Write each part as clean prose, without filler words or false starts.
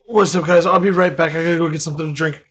What's up, guys? I'll be right back. I gotta go get something to drink.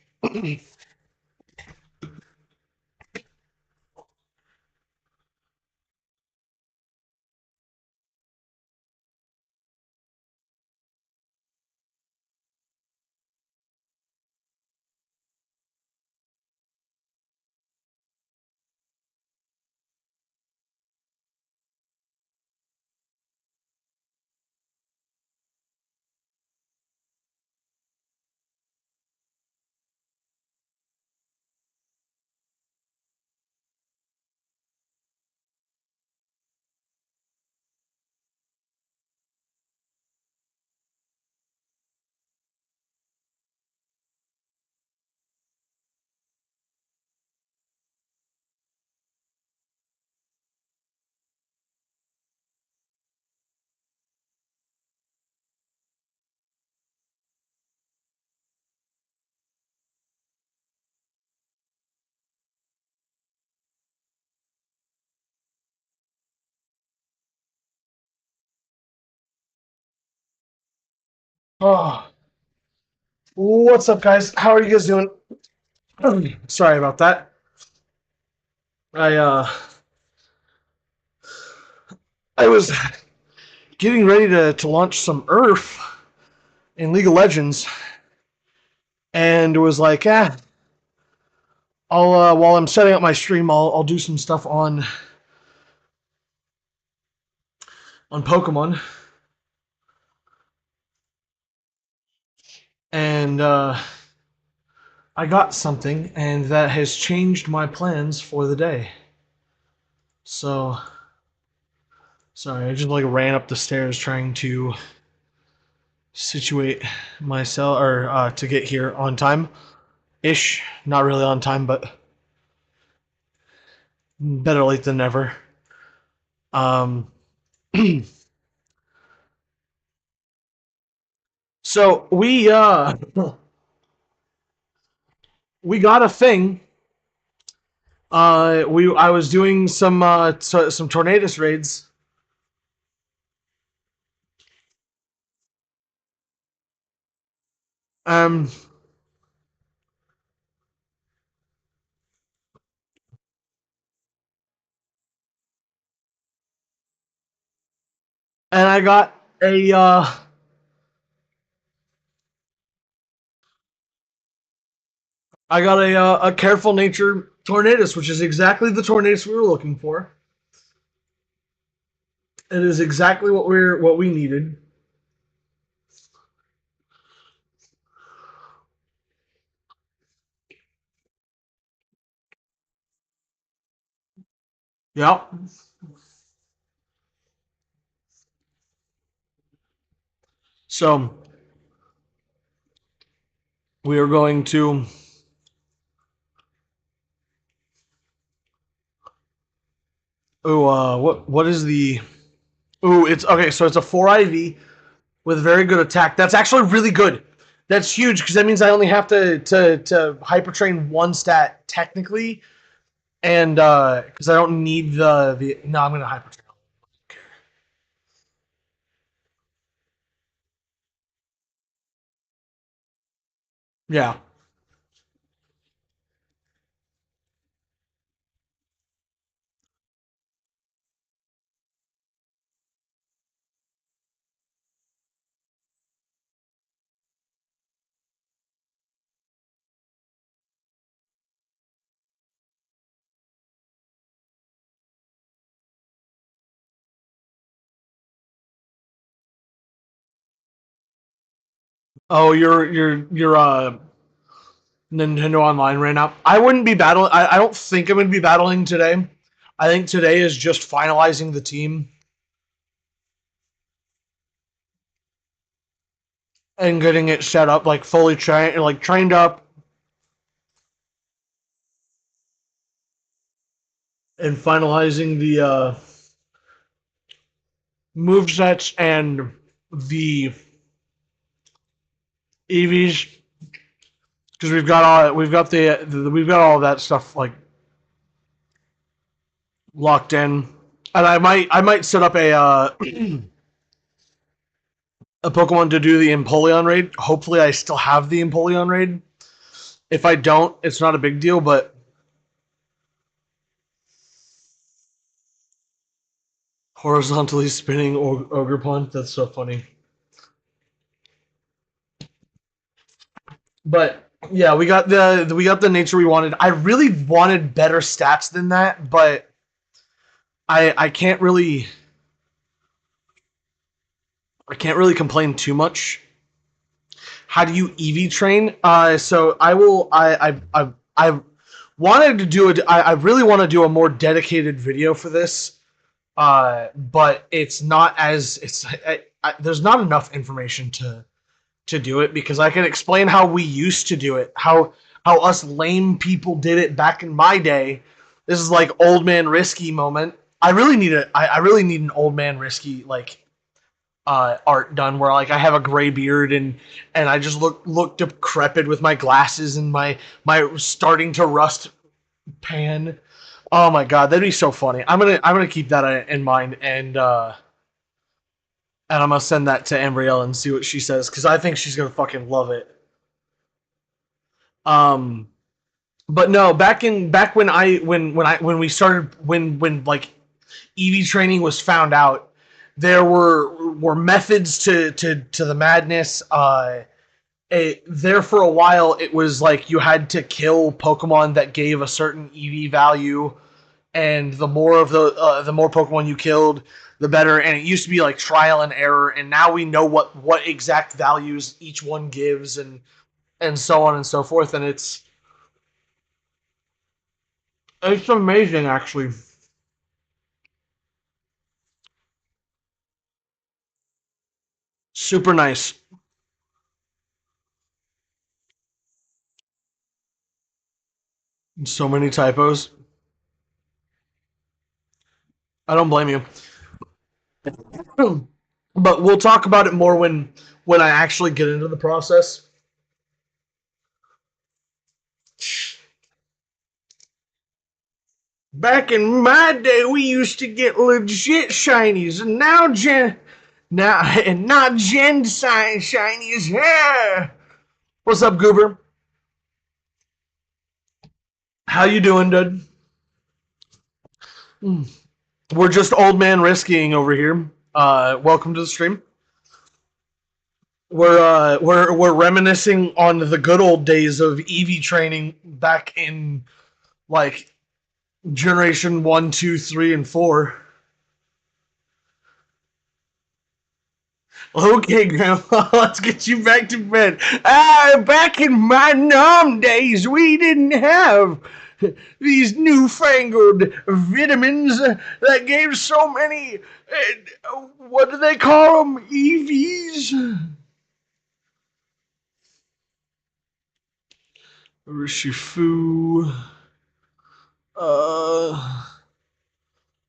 Oh, what's up, guys? How are you guys doing? Sorry about that. I uh, I was getting ready to launch some URF in League of Legends, and it was like, I'll while I'm setting up my stream, I'll do some stuff on Pokemon, and I got something, and that has changed my plans for the day. So sorry, I just like ran up the stairs trying to situate myself or to get here on time ish. Not really on time, but better late than never. Um, so we got a thing. I was doing some Tornadus raids. Um, and I got a careful nature Tornadus, which is exactly the Tornadus we were looking for. It is exactly what we needed. Yep. So we are going to. Oh, what is the? Oh, it's okay. So it's a 4 IV with very good attack. That's actually really good. That's huge because that means I only have to hyper train one stat technically, and because I don't need the no, I'm gonna hyper train. Yeah. Oh, you're Nintendo Online right now. I wouldn't be battling. I don't think I'm gonna be battling today. I think today is just finalizing the team. and getting it set up, like fully trained, like trained up, and finalizing the move sets and the EVs because we've got all of that stuff like locked in. And I might set up a Pokemon to do the Empoleon raid. Hopefully, I still have the Empoleon raid. If I don't, it's not a big deal. But horizontally spinning ogre punch, that's so funny. But yeah, we got the nature we wanted. I really wanted better stats than that, but I can't really complain too much. How do you EV train? So I will. I wanted to do it. I really want to do a more dedicated video for this. But it's not as there's not enough information to do it because I can explain how we used to do it, how us lame people did it back in my day. This is like old man risky moment. I really need an old man risky like art done where like I have a gray beard and I just look decrepit with my glasses and my starting to rust pan. Oh my god, that'd be so funny. I'm gonna keep that in mind and I'm gonna send that to Ambrielle and see what she says because I think she's gonna fucking love it. Um, but no, back when we started when like EV training was found out, there were methods to the madness. There for a while, it was like you had to kill Pokemon that gave a certain EV value, and the more Pokemon you killed, the better. And it used to be like trial and error, and now we know what exact values each one gives, and so on and so forth. And it's amazing, actually. Super nice. So many typos. I don't blame you. But we'll talk about it more when I actually get into the process. Back in my day, we used to get legit shinies, and now and not gen shinies. Yeah. What's up, Goober? How you doing, dude? We're just old man risking over here. Welcome to the stream. We're reminiscing on the good old days of EV training back in like generation 1, 2, 3, and 4. Okay, Grandma, let's get you back to bed. Back in my nom days, we didn't have these newfangled vitamins that gave so many. What do they call them? EVs? Rishifu. Uh,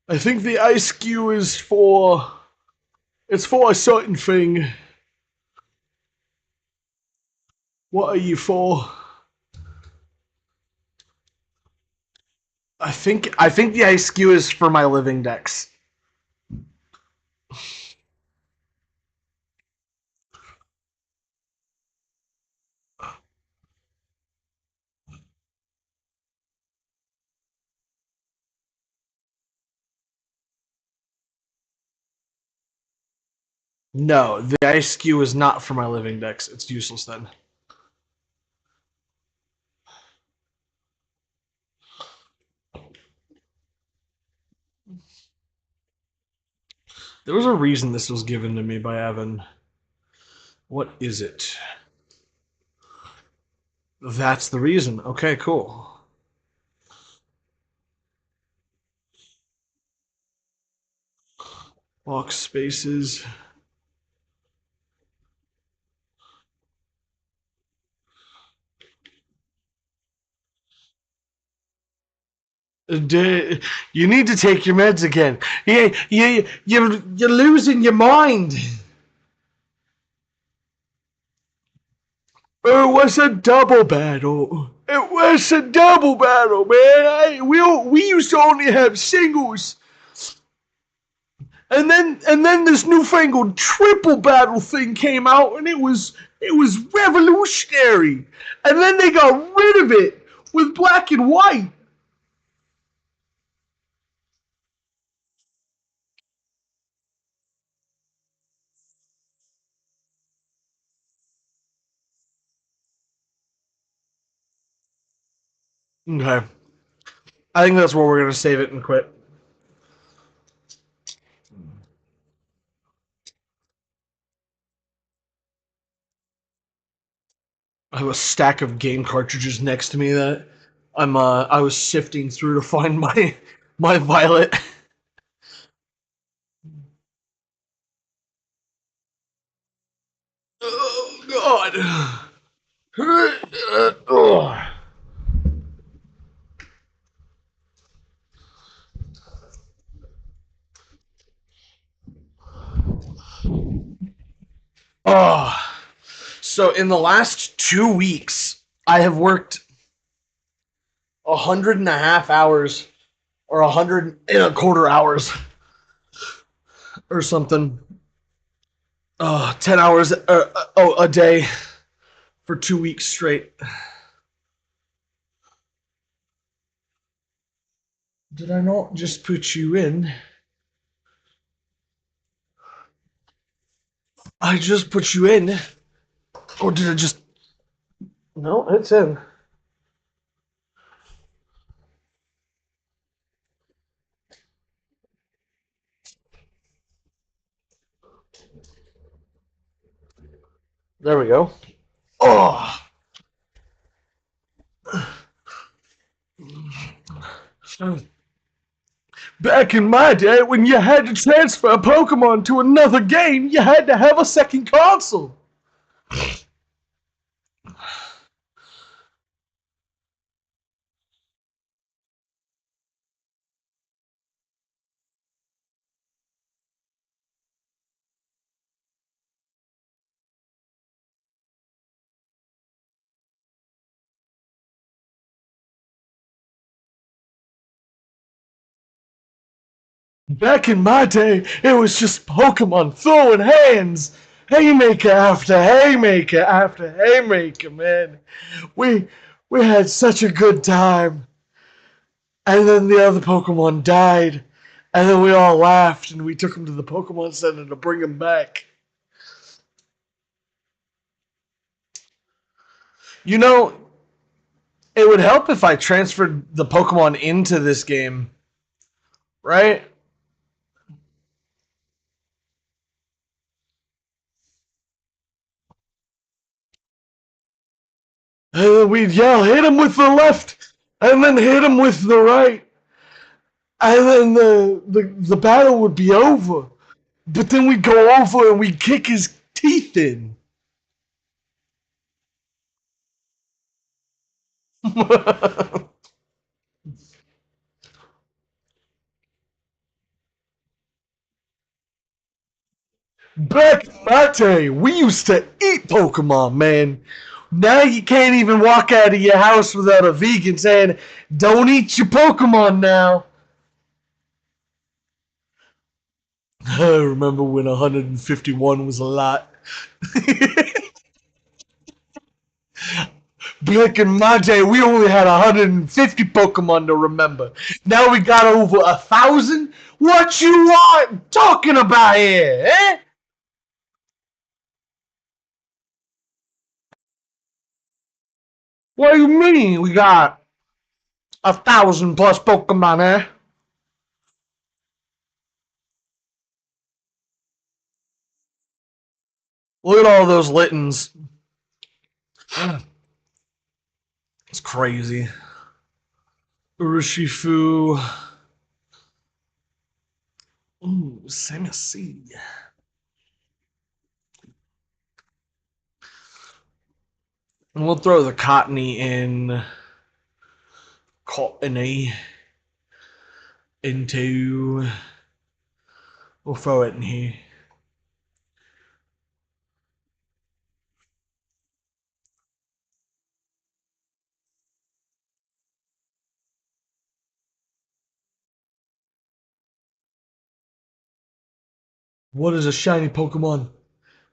I think the IQ is for. It's for a certain thing. What are you for? I think the IQ is for my living dex. No, the IQ is not for my living dex. It's useless then. There was a reason this was given to me by Evan. What is it? That's the reason. Okay, cool. Lock spaces. You need to take your meds again. You're losing your mind. It was a double battle. It was a double battle, man. We used to only have singles, and then this newfangled triple battle thing came out, and it was revolutionary. And then they got rid of it with black and white. Okay, I think that's where we're gonna save it and quit. I have a stack of game cartridges next to me that I was sifting through to find my Violet. Oh God. Oh. So in the last 2 weeks, I have worked 100.5 hours or 100.25 hours or something. 10 hours a day for 2 weeks straight. Did I not just put you in? I just put you in. Or did I just. No, it's in. There we go. Oh! Back in my day, when you had to transfer a Pokemon to another game, you had to have a second console. Back in my day, it was just Pokemon throwing hands. Haymaker after haymaker after haymaker, man. We we had such a good time. And then the other Pokemon died. And then we all laughed and we took him to the Pokemon Center to bring him back. You know, it would help if I transferred the Pokemon into this game, right? And then we'd yell, hit him with the left, and then hit him with the right. And then the battle would be over. But then we'd go over and we'd kick his teeth in. Back in my day, we used to eat Pokemon, man. Now you can't even walk out of your house without a vegan saying, don't eat your Pokemon now. I remember when 151 was a lot. Back in my day, we only had 150 Pokemon to remember. Now we got over 1,000. What you want talking about here, eh? What do you mean we got 1,000 plus Pokemon, eh? Look at all those Littens. It's crazy. Urshifu. Ooh, Samusy. And we'll throw the Cottony in Cottony. into. We'll throw it in here. What is a shiny Pokemon?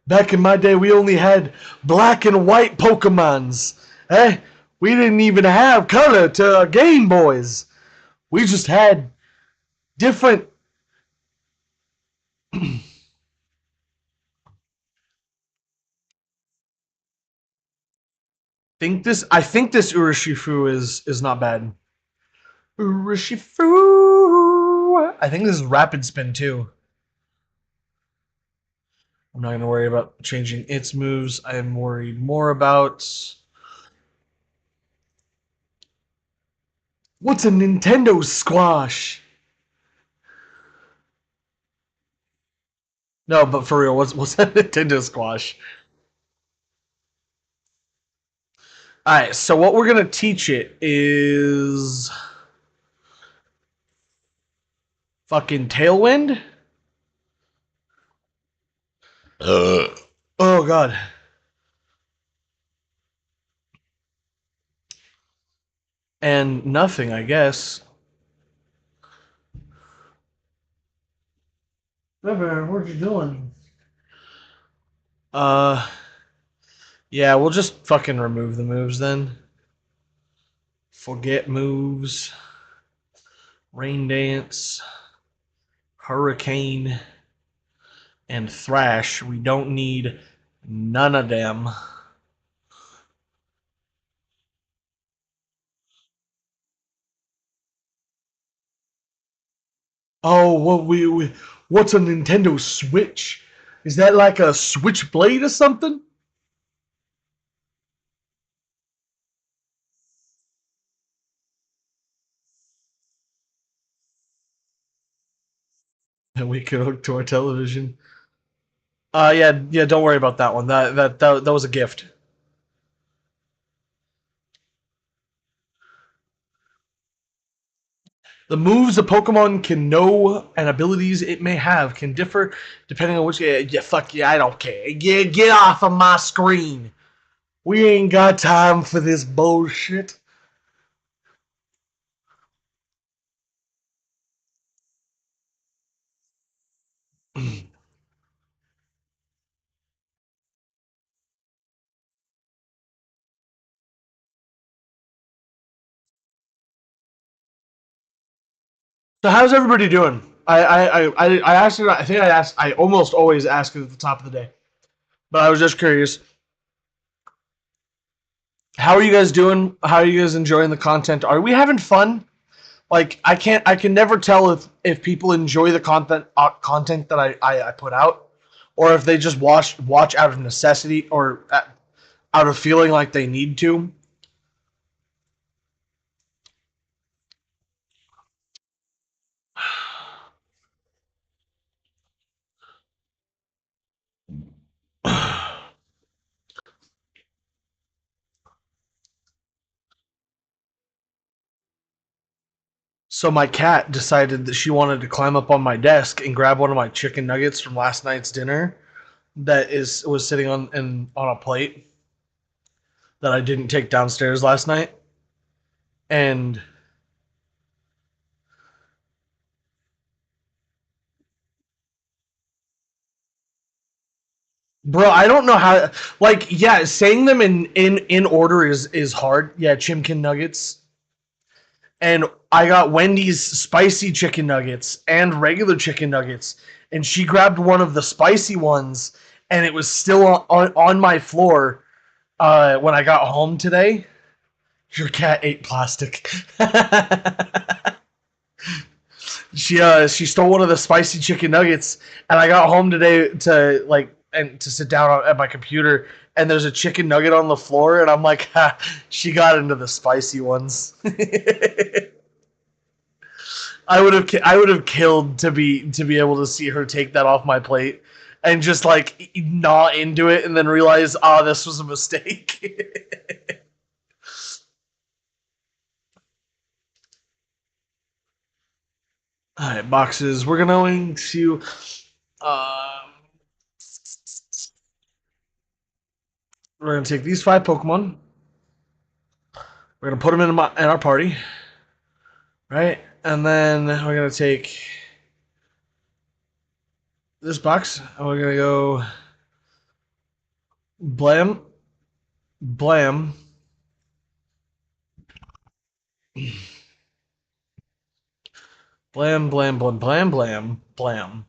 Back in my day, we only had black and white Pokemons. Eh? We didn't even have color to our Game Boys. We just had different. I think this Urshifu is not bad. Urshifu. I think this is Rapid Spin too. I'm not gonna worry about changing its moves. I am worried more about what's a Nintendo Squash. No, but for real, what's a Nintendo Squash? All right, so what we're gonna teach it is fucking Tailwind. Oh god. And nothing, I guess. River, what you doing? Uh, yeah, we'll just fucking remove the moves then. Forget moves. Rain Dance, Hurricane, and Thrash. We don't need none of them. Oh, what's a Nintendo Switch? Is that like a switchblade or something? That we could hook to our television. Yeah, yeah. Don't worry about that one. That was a gift. The moves a Pokemon can know and abilities it may have can differ depending on which. Yeah, fuck yeah, I don't care. Yeah, get off of my screen. We ain't got time for this bullshit. So how's everybody doing? I asked it. I think I asked. I almost always ask it at the top of the day, but I was just curious. How are you guys doing? How are you guys enjoying the content? Are we having fun? Like I can't. I can never tell if people enjoy the content that I put out, or if they just watch out of necessity or out of feeling like they need to. So my cat decided that she wanted to climb up on my desk and grab one of my chicken nuggets from last night's dinner that is was sitting on a plate that I didn't take downstairs last night. And bro, I don't know how like yeah, saying them in order is hard. Yeah, chimkin nuggets. And I got Wendy's spicy chicken nuggets and regular chicken nuggets. And she grabbed one of the spicy ones and it was still on my floor when I got home today. Your cat ate plastic. She stole one of the spicy chicken nuggets, and I got home today to to sit down at my computer, and there's a chicken nugget on the floor, and I'm like, ha, she got into the spicy ones. I would have killed to be able to see her take that off my plate and just like gnaw into it, and then realize, oh, this was a mistake. All right, boxes. We're going to um, we're gonna take these 5 Pokemon. We're gonna put them in our party, right? And then we're gonna take this box and we're gonna go blam, blam, blam, blam, blam, blam, blam, blam.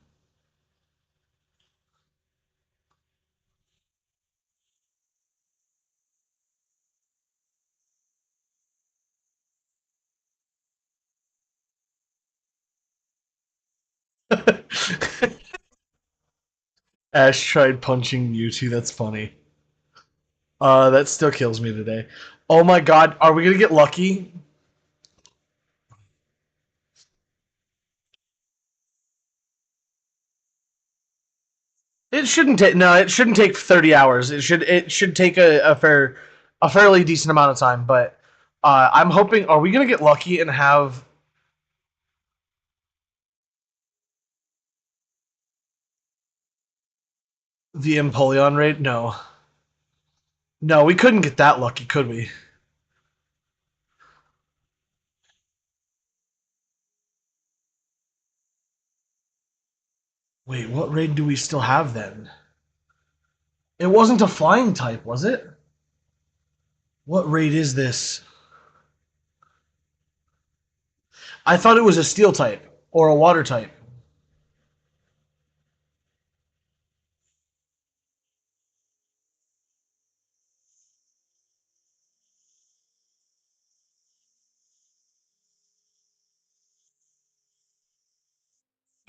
Ash tried punching Mewtwo. That's funny. That still kills me today. Oh my god, are we gonna get lucky? It shouldn't take. No, it shouldn't take 30 hours. It should take a fairly decent amount of time. But I'm hoping. Are we gonna get lucky and have the Empoleon raid? No, no, we couldn't get that lucky, could we? Wait, what raid do we still have then? It wasn't a flying type, was it? What raid is this? I thought it was a steel type or a water type.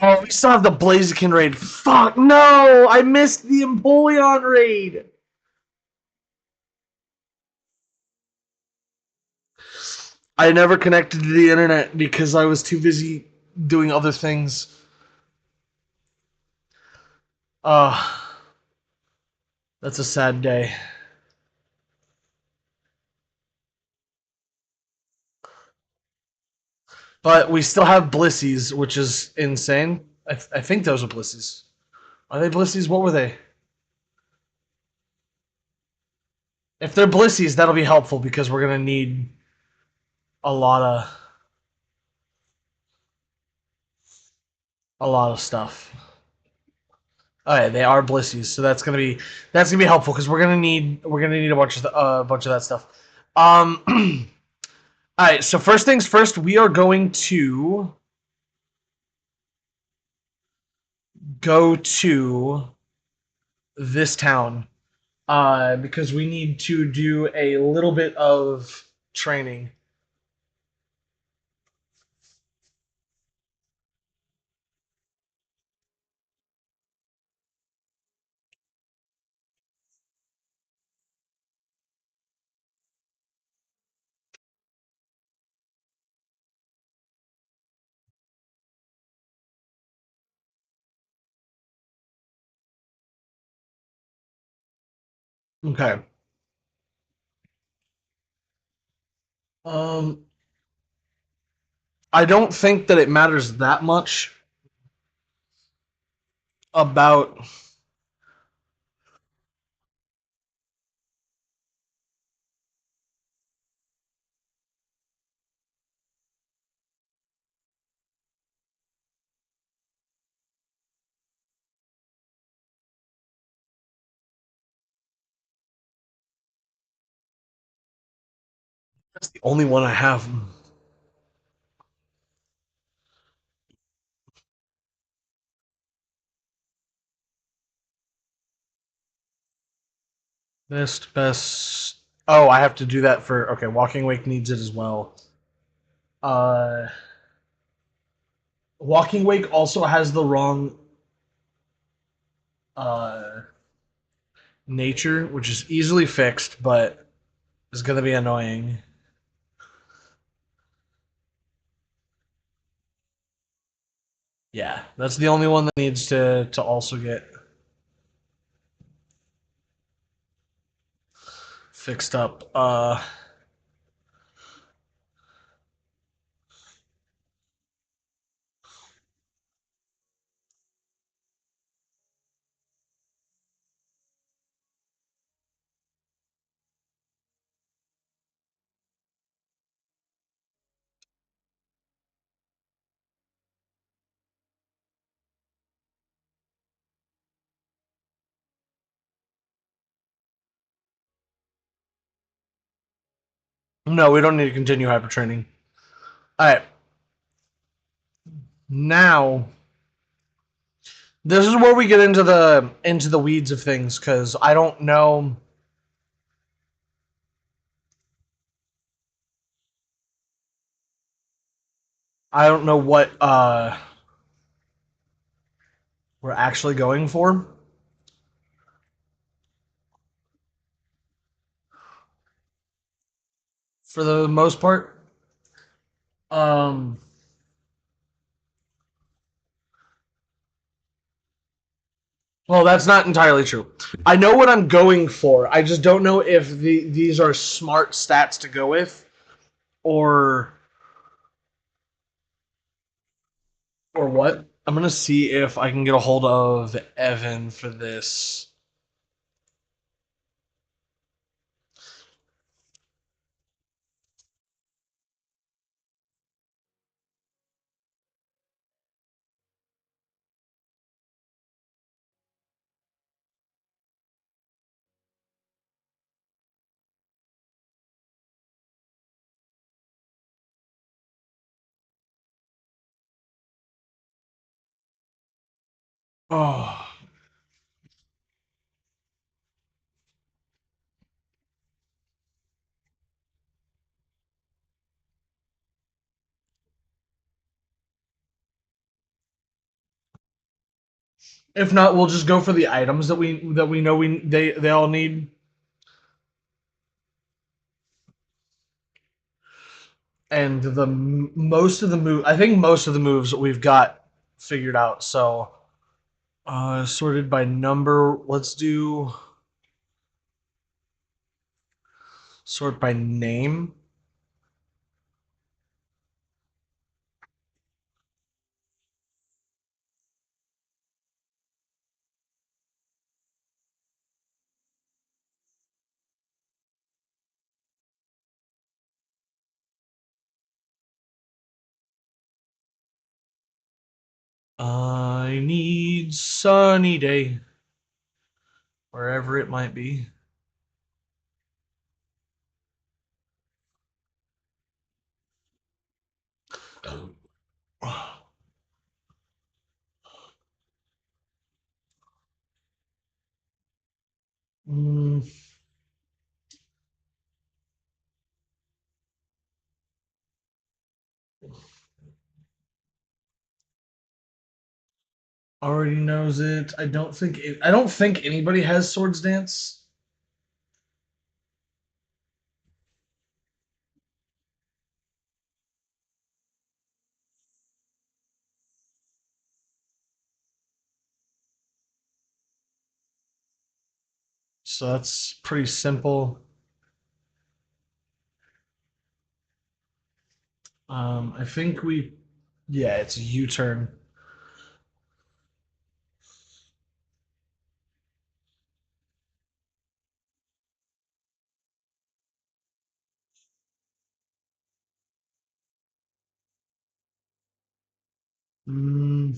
Oh, we still have the Blaziken raid. Fuck no! I missed the Empoleon raid. I never connected to the internet because I was too busy doing other things. Uh, that's a sad day. But we still have Blissies, which is insane. I think those are Blissies. Are they Blissies? What were they? If they're Blissies, that'll be helpful because we're gonna need a lot of stuff. Oh yeah, they are Blissies, so that's gonna be helpful because we're gonna need a bunch of that stuff. All right. So first things first, we are going to go to this town because we need to do a little bit of training. Okay. Um, I don't think that it matters that much about. That's the only one I have. Best. Oh, I have to do that for. Okay, Walking Wake needs it as well. Uh, Walking Wake also has the wrong uh nature, which is easily fixed, but is gonna be annoying. Yeah, that's the only one that needs to also get fixed up. No, we don't need to continue hypertraining. All right. Now, this is where we get into the weeds of things because I don't know what we're actually going for the most part. Um, well, that's not entirely true. I know what I'm going for. I just don't know if these are smart stats to go with or what. I'm gonna see if I can get a hold of Evan for this. Oh, if not, we'll just go for the items that we know they all need, and most of the move. I think most of the moves we've got figured out. So, sorted by number. Let's do sort by name. I need sunny day wherever it might be. Mm, already knows it. I don't think anybody has swords dance. So that's pretty simple. I think yeah, it's a U-turn. Mm,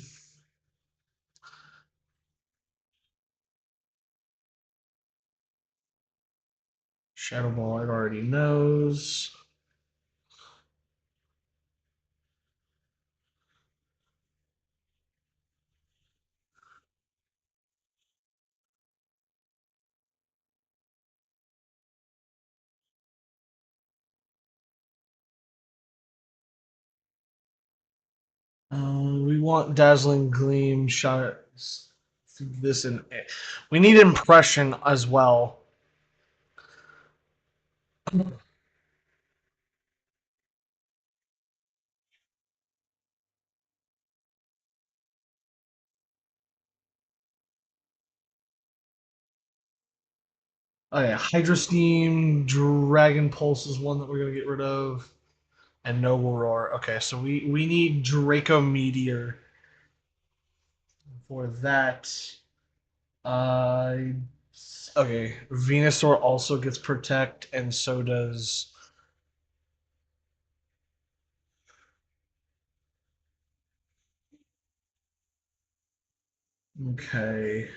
Shadow Ball, it already knows. We want Dazzling Gleam, shot this in. We need Impression as well. Oh yeah, Hydro Steam, Dragon Pulse is one that we're gonna get rid of, and Noble Roar. Okay, so we need Draco Meteor for that. Uh, okay, Venusaur also gets Protect, and so does. Okay.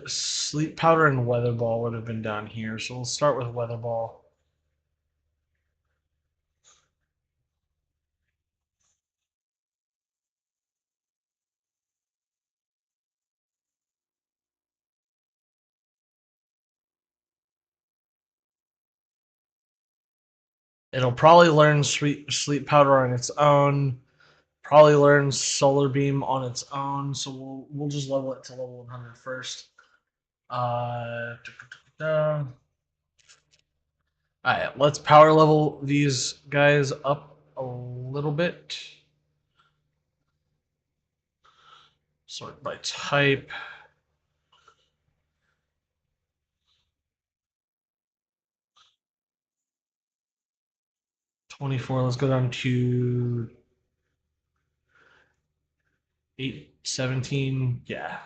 Sleep powder and weather ball would have been down here, so we'll start with weather ball. It'll probably learn sleep powder on its own. Probably learn solar beam on its own. So we'll just level it to level 100 first. All right, let's power level these guys up a little bit. Sort by type. 24. Let's go down to 8, 17. Yeah.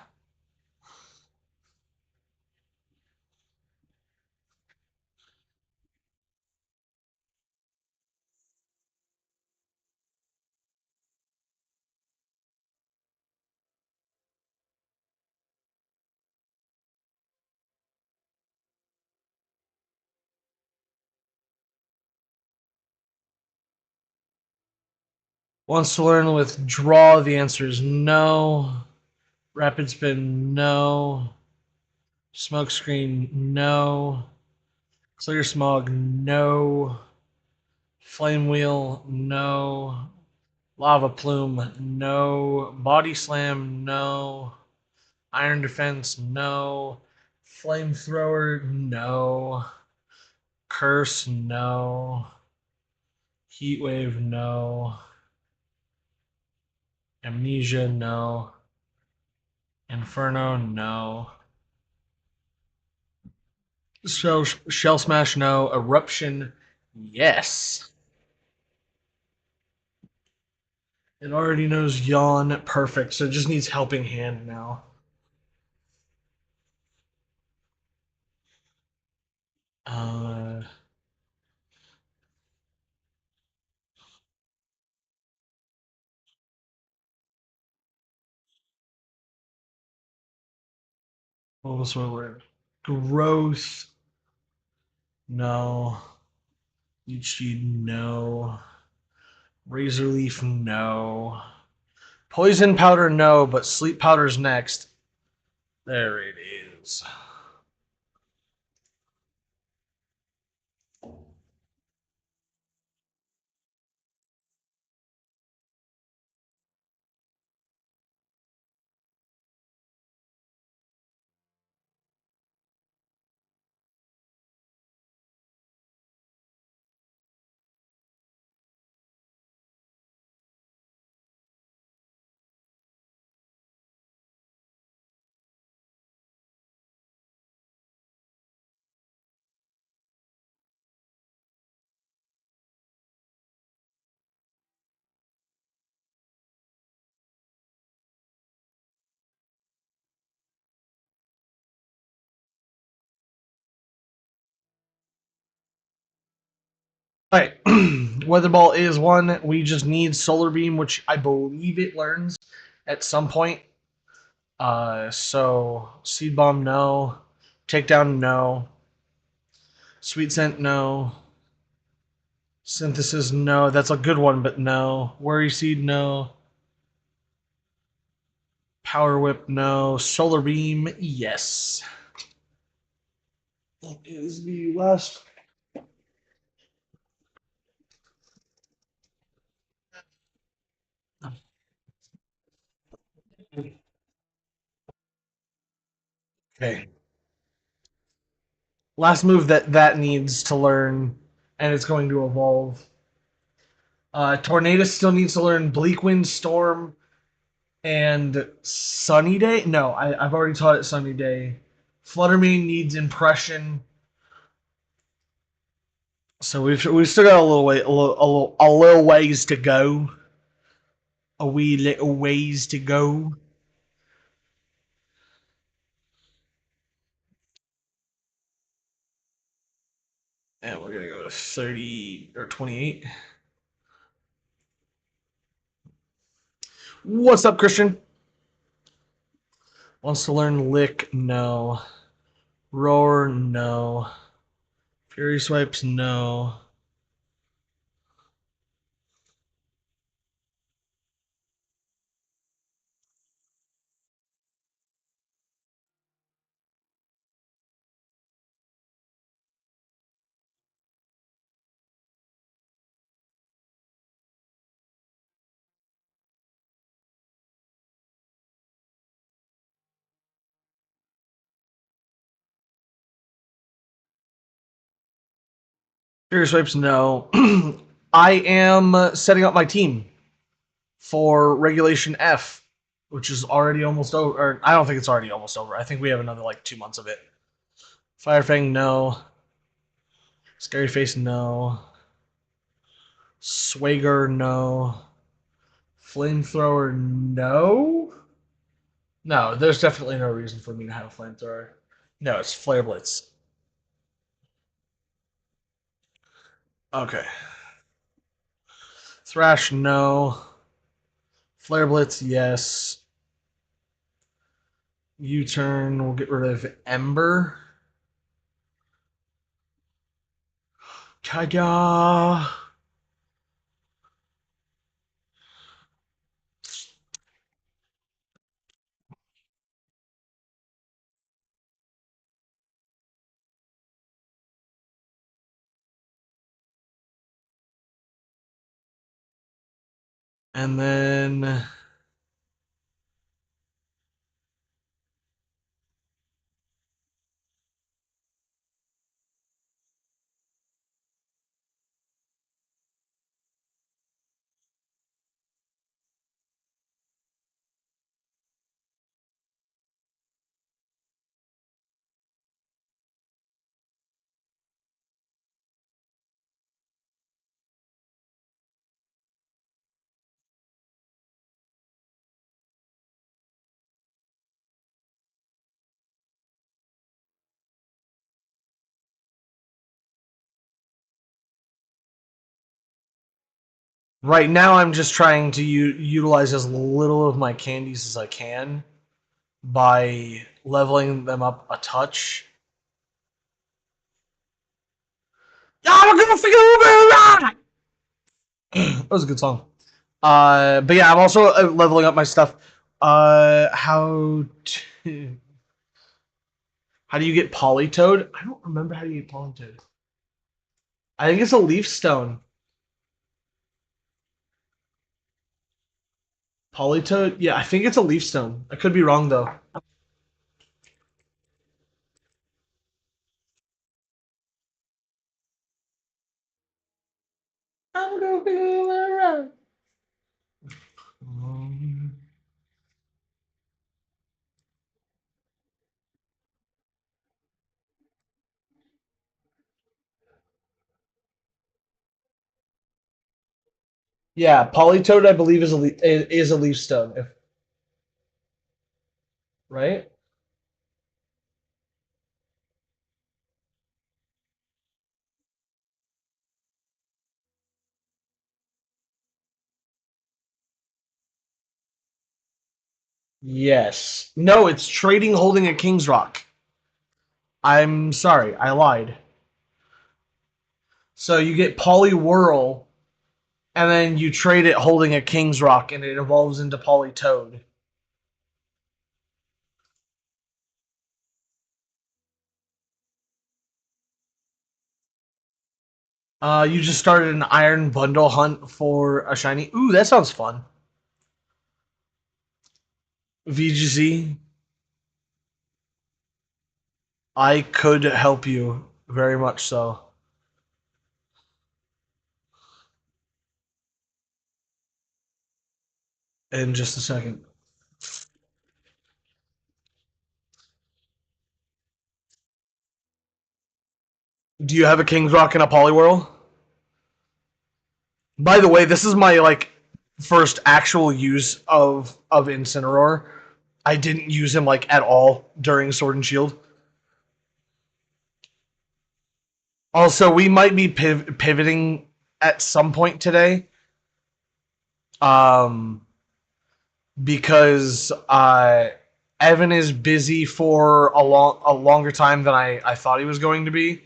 Wants to learn withdraw. The answer is no. Rapid spin, no. Smoke screen, no. Clear smog, no. Flame wheel, no. Lava plume, no. Body slam, no. Iron defense, no. Flamethrower, no. Curse, no. Heat wave, no. Amnesia, no. Inferno, no. Shell smash, no. Eruption, yes. It already knows yawn, perfect. So it just needs helping hand now. Uh, what was the word? Growth, no. Leech no. Razor leaf, no. Poison powder, no. But sleep powder's next. There it is. All right, weather ball is one. We just need solar beam, which I believe it learns at some point. So seed bomb, no. Takedown, no. Sweet scent, no. Synthesis, no. That's a good one, but no. Worry seed, no. Power whip, no. Solar beam, yes. That is the last. Okay. Last move that needs to learn, and it's going to evolve. Tornado still needs to learn Bleak Wind Storm and Sunny Day. No, I've already taught it Sunny Day. Fluttermane needs Impression. So we've still got a little way a little ways to go. A wee little ways to go. And we're gonna go to 30 or 28. What's up, Christian? Wants to learn lick, no. Roar, no. Fury swipes, no. Fury swipes, no. I am setting up my team for Regulation F, which is already almost over. Or I don't think it's already almost over. I think we have another like 2 months of it. Firefang, no. Scary Face, no. Swagger, no. Flamethrower, no. No, there's definitely no reason for me to have a flamethrower. No, it's Flare Blitz. Okay. Thrash, no. Flare Blitz, yes. U-turn, we'll get rid of Ember. Kaya. And then right now I'm just trying to utilize as little of my candies as I can by leveling them up a touch. I'm gonna figure it. That was a good song. But yeah, I'm also leveling up my stuff. How do you get Polytoad? I don't remember how you get Polytoad. I think it's a leaf stone. Polytoad? Yeah, I think it's a leaf stone. I could be wrong though. I'm gonna feel around. Yeah, Polytoad I believe is a leaf stone. If, right? Yes. No, it's trading holding a King's Rock. I'm sorry, I lied. So you get Poliwhirl, and then you trade it holding a King's Rock, and it evolves into Polytoad. You just started an Iron Bundle hunt for a shiny. Ooh, that sounds fun. VGC, I could help you very much so. In just a second. Do you have a King's Rock and a Poliwhirl? By the way, this is my like first actual use of Incineroar. I didn't use him like at all during Sword and Shield. Also, we might be pivoting at some point today. Um, because Evan is busy for a longer time than I thought he was going to be,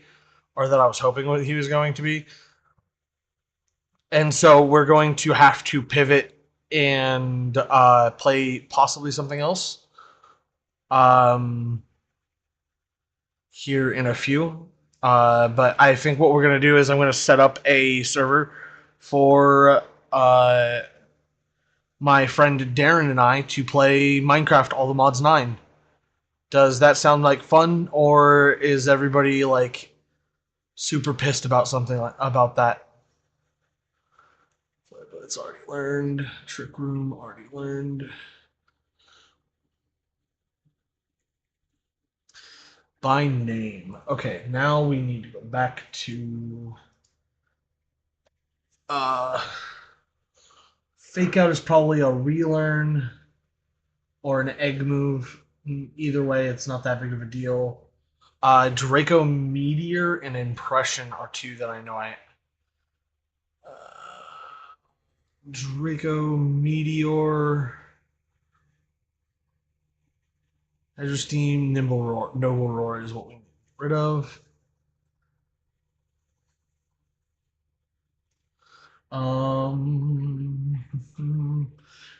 or that I was hoping he was going to be. And so we're going to have to pivot and play possibly something else um, here in a few. But I think what we're going to do is I'm going to set up a server for my friend Darren and I to play Minecraft All the Mods 9. Does that sound like fun, or is everybody like super pissed about something about that? But it's already learned. Trick room already learned. By name. Okay, now we need to go back to uh fake out is probably a relearn or an egg move. Either way, it's not that big of a deal. Draco Meteor and Impression are two that I know I. Draco Meteor, Hydro Steam, Nimble Roar, Noble Roar is what we need to get rid of. Um,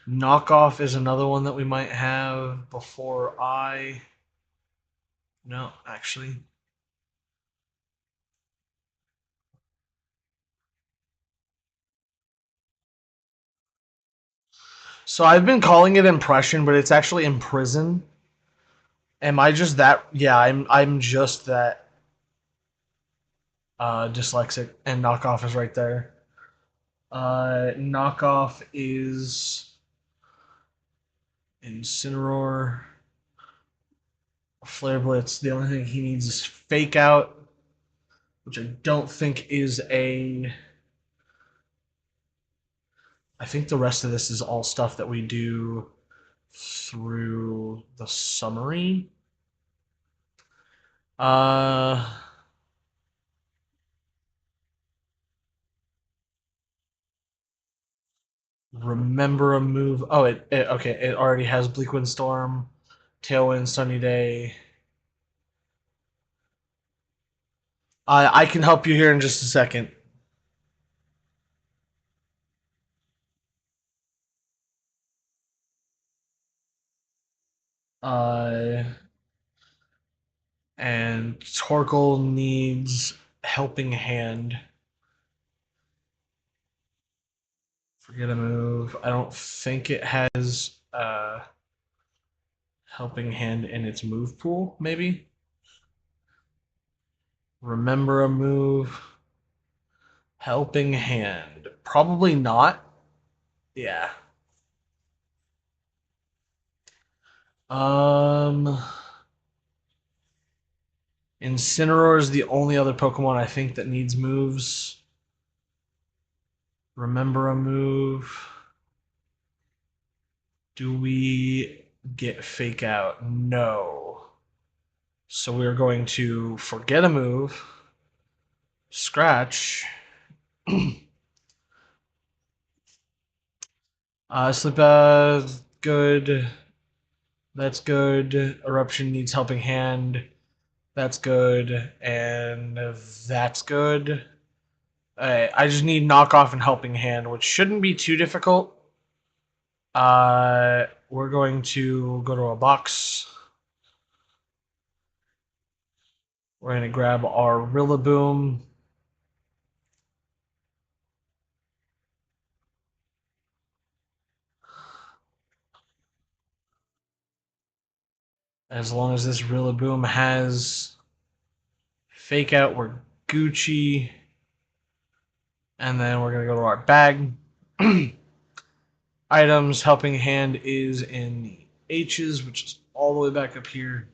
Knockoff is another one that we might have before I. No, actually. So I've been calling it Impression, but it's actually Imprison. Am I just that? Yeah, I'm just that dyslexic, and Knockoff is right there. Knockoff is Incineroar. Flare Blitz. The only thing he needs is Fake Out, which I don't think is a. I think the rest of this is all stuff that we do through the summary. Uh, remember a move. Oh, it okay. It already has Bleak Windstorm, Tailwind, Sunny Day. I can help you here in just a second. Uh, and Torkoal needs Helping Hand. Forget a move. I don't think it has Helping Hand in its move pool. Maybe remember a move. Helping Hand. Probably not. Yeah. Um, Incineroar is the only other Pokemon I think that needs moves. Remember a move. Do we get Fake Out? No. So we're going to forget a move. Scratch. Sleep good. That's good. Eruption needs Helping Hand. That's good. And that's good. I just need Knockoff and Helping Hand, which shouldn't be too difficult. We're going to go to a box. We're going to grab our Rillaboom. As long as this Rillaboom has Fake Out, we're Gucci. And then we're going to go to our bag. Items, Helping Hand is in the H's, which is all the way back up here.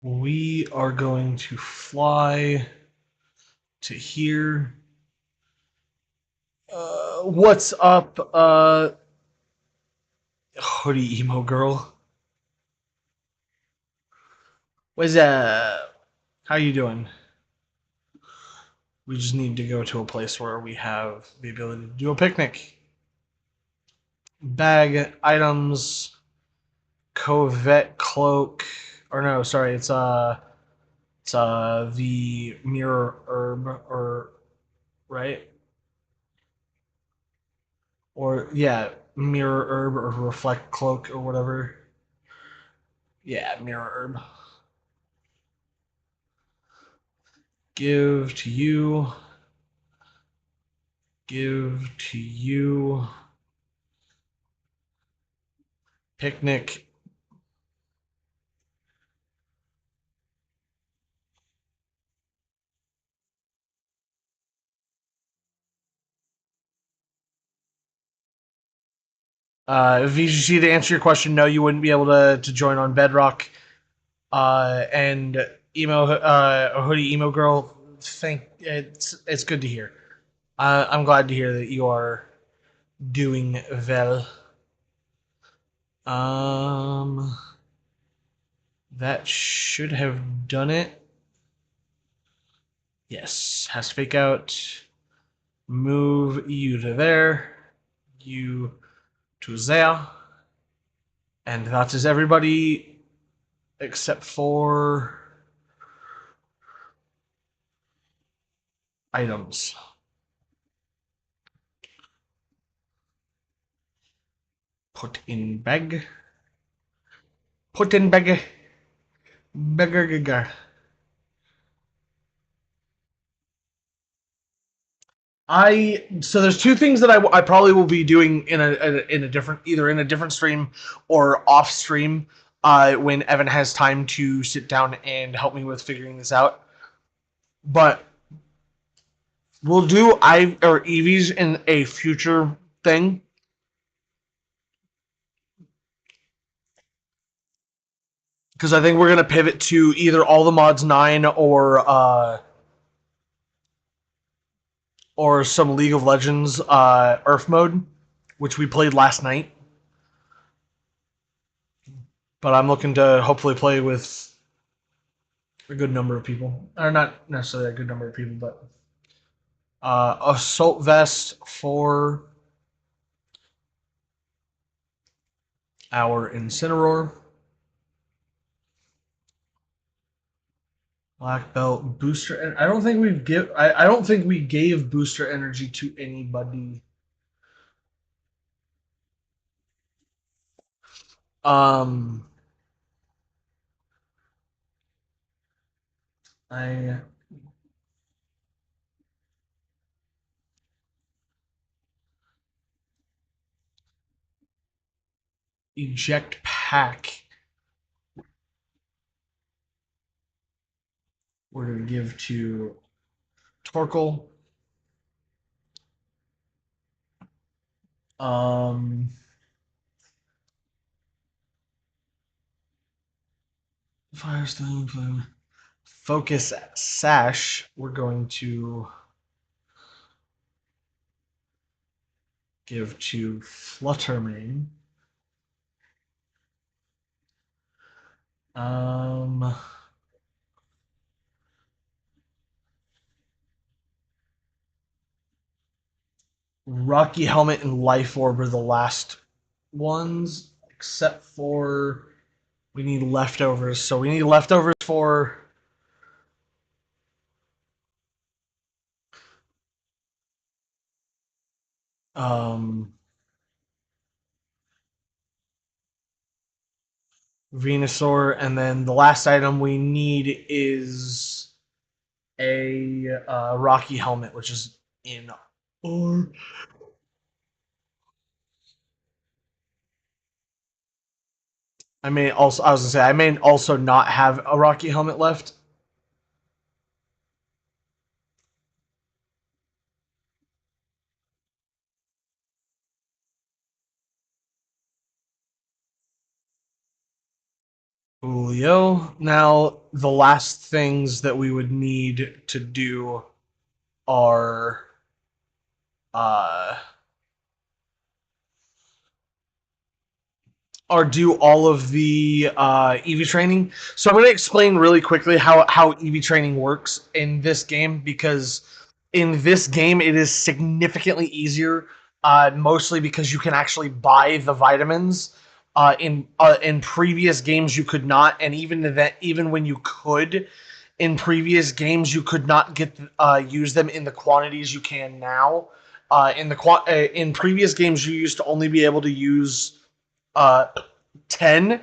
We are going to fly to here. What's up, hoodie emo girl? What's up? How you doing? We just need to go to a place where we have the ability to do a picnic. Bag items, Covet cloak, or no, sorry, it's the mirror herb, or right, or yeah, mirror herb or reflect cloak or whatever. Yeah, mirror herb. Give to you. Give to you. Picnic. VGC, to answer your question, no, you wouldn't be able to join on Bedrock. And emo a hoodie emo girl. Thank it's good to hear. I'm glad to hear that you are doing well. Um, that should have done it. Yes, has fake out. Move you to there. You to there. And that is everybody except for items. Put in bag. Put in bag. Beggar. So there's two things that I probably will be doing in a different, either in a different stream or off stream, when Evan has time to sit down and help me with figuring this out. But we'll do I or EVs in a future thing, because I think we're gonna pivot to either all the mods 9 or some League of Legends URF mode, which we played last night. But I'm looking to hopefully play with a good number of people, or not necessarily a good number of people, but assault vest for our Incineroar, black belt booster. And I don't think we gave booster energy to anybody. Um, I eject pack. We're gonna give to Torkoal. Um, Firestone, Flame. Focus Sash. We're going to give to Fluttermane. Um, Rocky Helmet and Life Orb are the last ones, except for we need leftovers. So we need leftovers for um, Venusaur, and then the last item we need is a Rocky Helmet, which is in or I was gonna say I may also not have a Rocky Helmet left. Julio. Now the last things that we would need to do are uh, or do all of the EV training. So I'm going to explain really quickly how EV training works in this game, because in this game it is significantly easier, mostly because you can actually buy the vitamins. In previous games you could not, and even when you could, in previous games you could not get use them in the quantities you can now. In previous games you used to only be able to use uh, 10,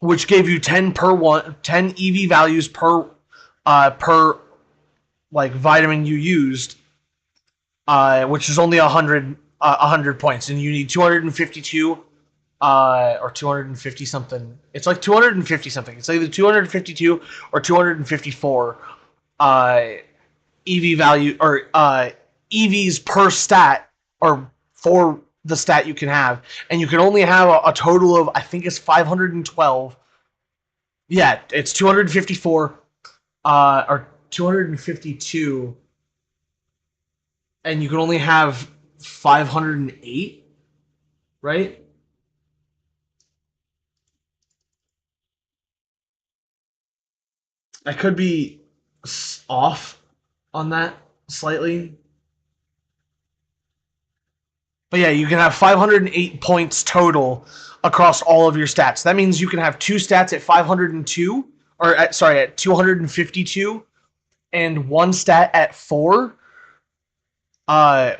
which gave you 10 EV values per like vitamin you used, which is only 100 points, and you need 252 or 250 something. It's like 250 something. It's either 252 or 254 EV value, or EVs per stat, or for the stat you can have, and you can only have a total of, I think it's 512. Yeah, it's 254 or 252, and you can only have 508, right? I could be off on that slightly. But yeah, you can have 508 points total across all of your stats. That means you can have two stats at 502, or at 252, and one stat at 4,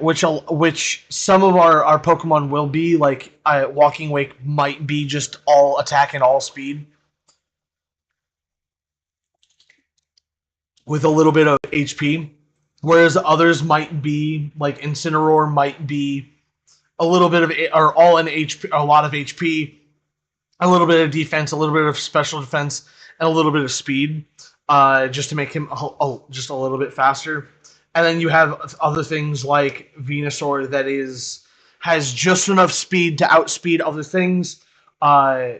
which some of our Pokemon will be, like Walking Wake might be just all attack and all speed with a little bit of HP, whereas others might be, like Incineroar might be a little bit of, or all in HP, a lot of HP, a little bit of defense, a little bit of special defense, and a little bit of speed, just to make him just a little bit faster. And then you have other things like Venusaur that has just enough speed to outspeed other things,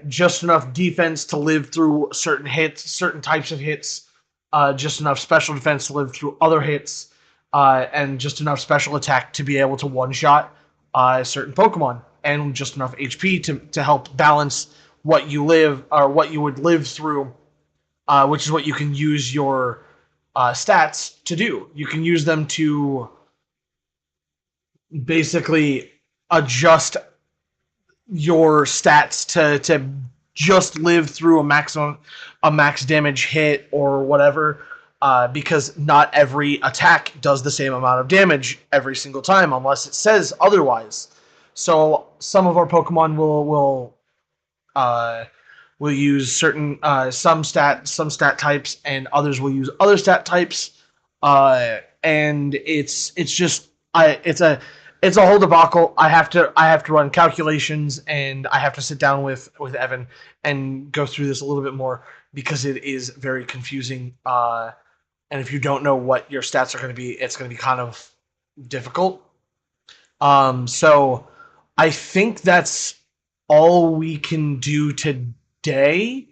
just enough defense to live through certain hits, certain types of hits, just enough special defense to live through other hits, and just enough special attack to be able to one-shot certain Pokemon, and just enough HP to help balance what you live, or what you would live through, which is what you can use your stats to do. You can use them to basically adjust your stats to just live through a max damage hit or whatever, because not every attack does the same amount of damage every single time unless it says otherwise. So some of our Pokemon will use certain some stat types, and others will use other stat types, and it's just it's a whole debacle. I have to run calculations, and I have to sit down with Evan and go through this a little bit more, because it is very confusing. And if you don't know what your stats are going to be, it's going to be kind of difficult. So I think that's all we can do today,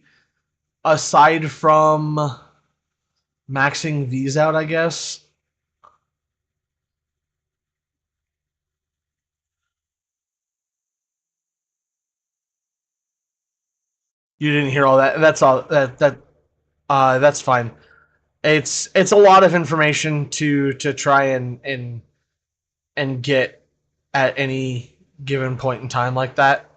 aside from maxing these out, I guess. You didn't hear all that. That's all. That's fine. It's a lot of information to try and get at any given point in time like that.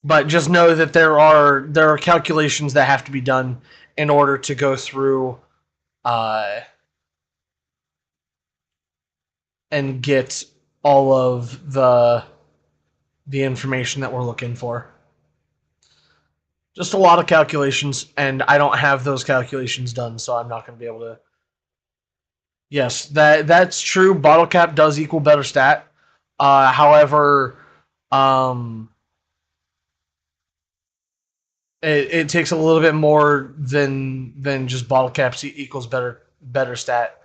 But just know that there are calculations that have to be done in order to go through uh, and get all of the information that we're looking for. Just a lot of calculations, and I don't have those calculations done, so I'm not going to be able to. Yes, that's true. Bottle cap does equal better stat. However, um, it takes a little bit more than just bottle caps equals better stat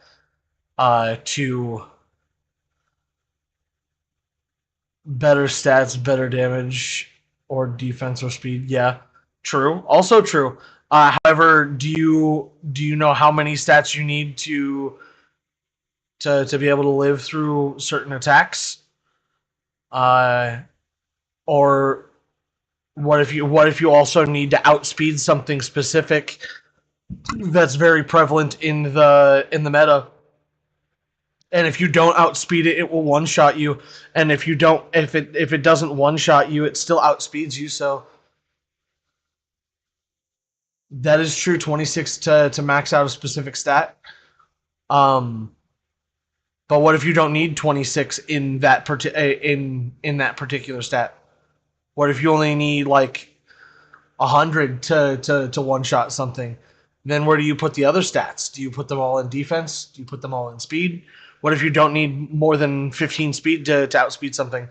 to Better stats, better damage, or defense or speed. Yeah, true. Also true. However, do you know how many stats you need to be able to live through certain attacks? Uh, or what if you also need to outspeed something specific that's very prevalent in the meta? And if you don't outspeed it, it will one shot you. And if it doesn't one shot you, it still outspeeds you. So that is true. 26 to max out a specific stat. Um, but what if you don't need 26 in that particular stat? What if you only need like 100 to one shot something? Then where do you put the other stats? Do you put them all in defense? Do you put them all in speed? What if you don't need more than 15 speed to outspeed something?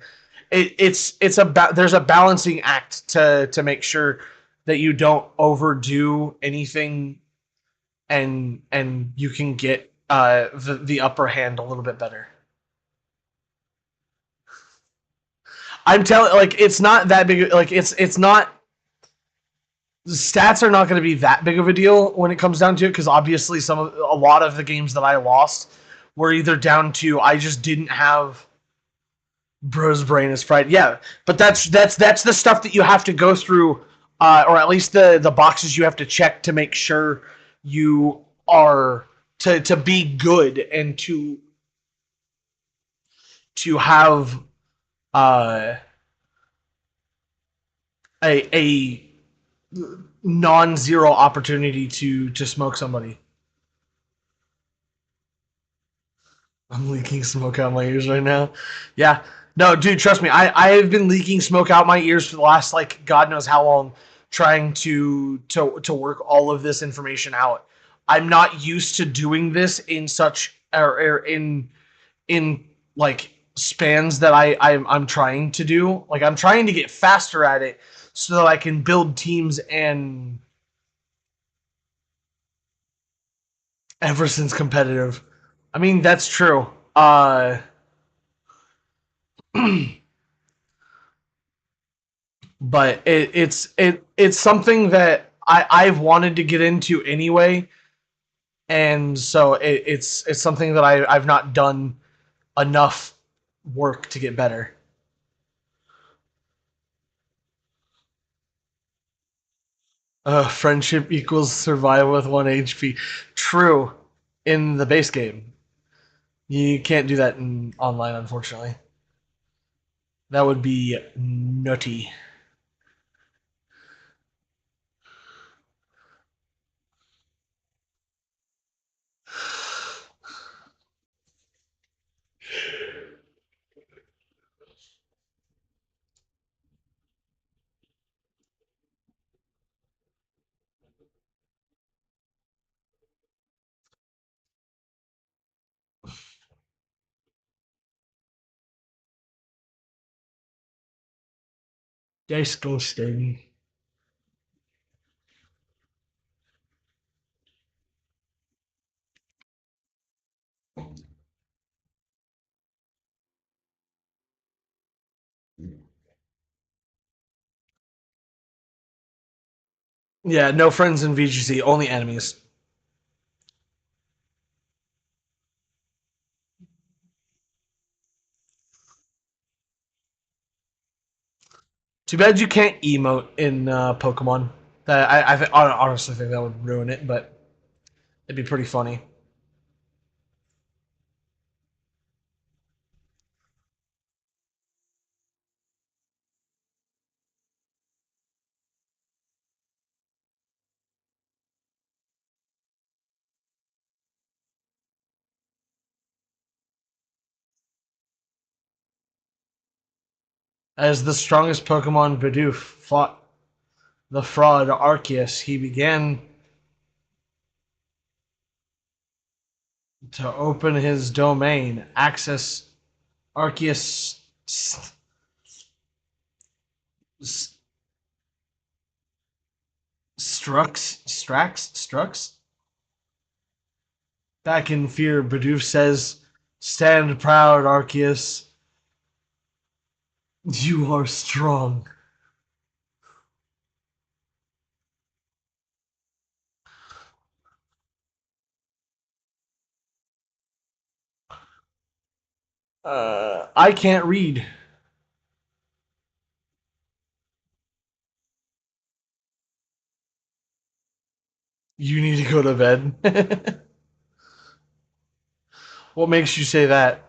There's a balancing act to make sure that you don't overdo anything, and you can get the upper hand a little bit better. I'm telling, like, it's not that big. Like, it's not, the stats are not going to be that big of a deal when it comes down to it, because obviously a lot of the games that I lost were either down to I just didn't have bro's brain is fried. Yeah, but that's the stuff that you have to go through, or at least the boxes you have to check to make sure you are to be good and to have uh, a non-zero opportunity to smoke somebody. I'm leaking smoke out my ears right now. Yeah. No, dude, trust me. I have been leaking smoke out my ears for the last, like, God knows how long, trying to work all of this information out. I'm not used to doing this in such or in like spans that I'm trying to do. Like, I'm trying to get faster at it so that I can build teams. And ever since competitive, I mean, that's true. But it's something that I've wanted to get into anyway, and so it's something that I've not done enough work to get better. Friendship equals survival with 1 HP. True, in the base game, you can't do that in online, unfortunately. That would be nutty. Disgusting. Yeah, no friends in VGC, only enemies. Too bad you can't emote in Pokemon. That I honestly think that would ruin it, but it'd be pretty funny. As the strongest Pokemon, Bidoof fought the fraud Arceus. He began to open his domain. Access Arceus Strux. Back in fear, Bidoof says, "Stand proud, Arceus. You are strong. I can't read. You need to go to bed. What makes you say that?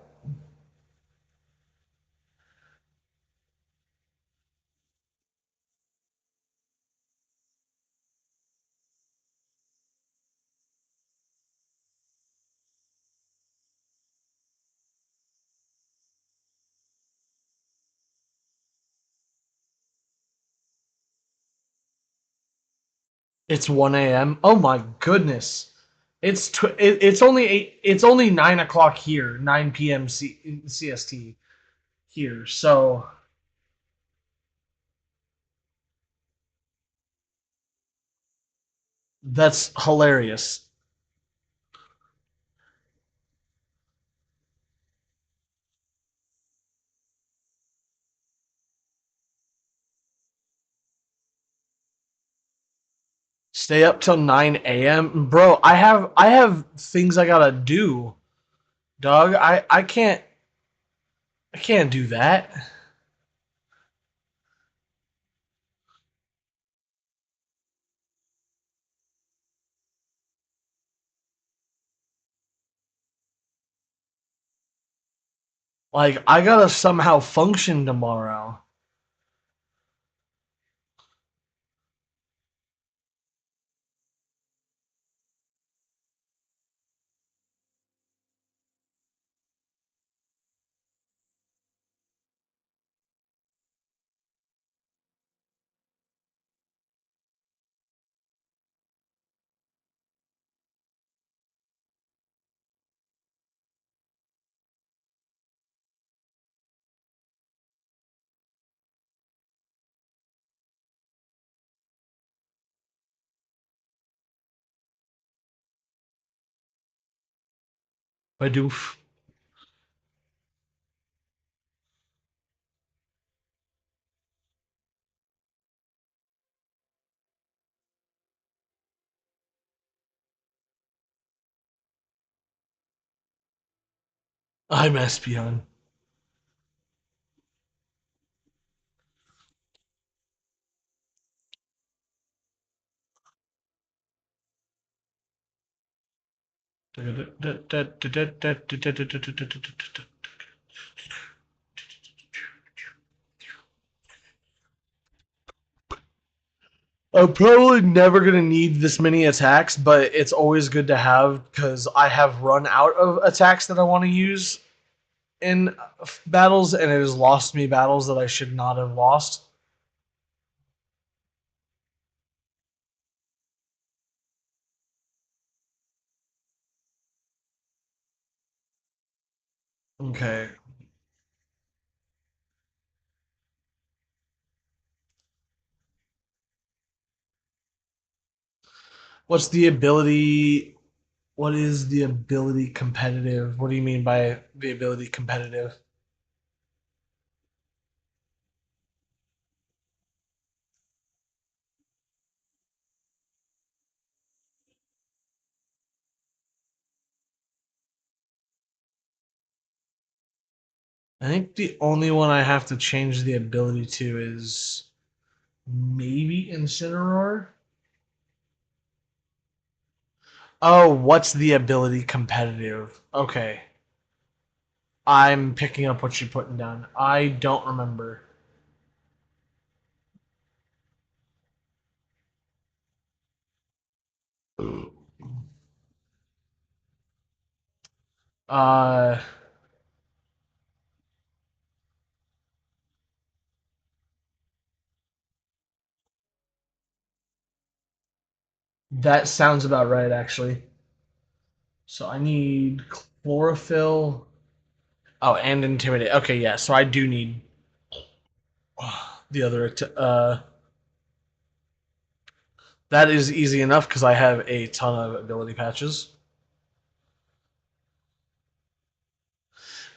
It's 1 a.m. Oh my goodness. It's only it's only 9 o'clock here, 9 p.m. CST here. So that's hilarious. Stay up till 9 a.m. Bro, I have things I gotta do, dog. I can't do that. Like I gotta somehow function tomorrow. I do. I'm Espion. I'm probably never gonna need this many attacks, but it's always good to have because I have run out of attacks that I want to use in battles, and it has lost me battles that I should not have lost. Okay, what's the ability? What is the ability competitive? What do you mean by the ability competitive? I think the only one I have to change the ability to is maybe Incineroar. Oh, what's the ability competitive? Okay. I'm picking up what you're putting down. I don't remember. Uh, that sounds about right, actually. So I need chlorophyll. Oh, and intimidate. Okay, yeah. So I do need the other. That is easy enough because I have a ton of ability patches.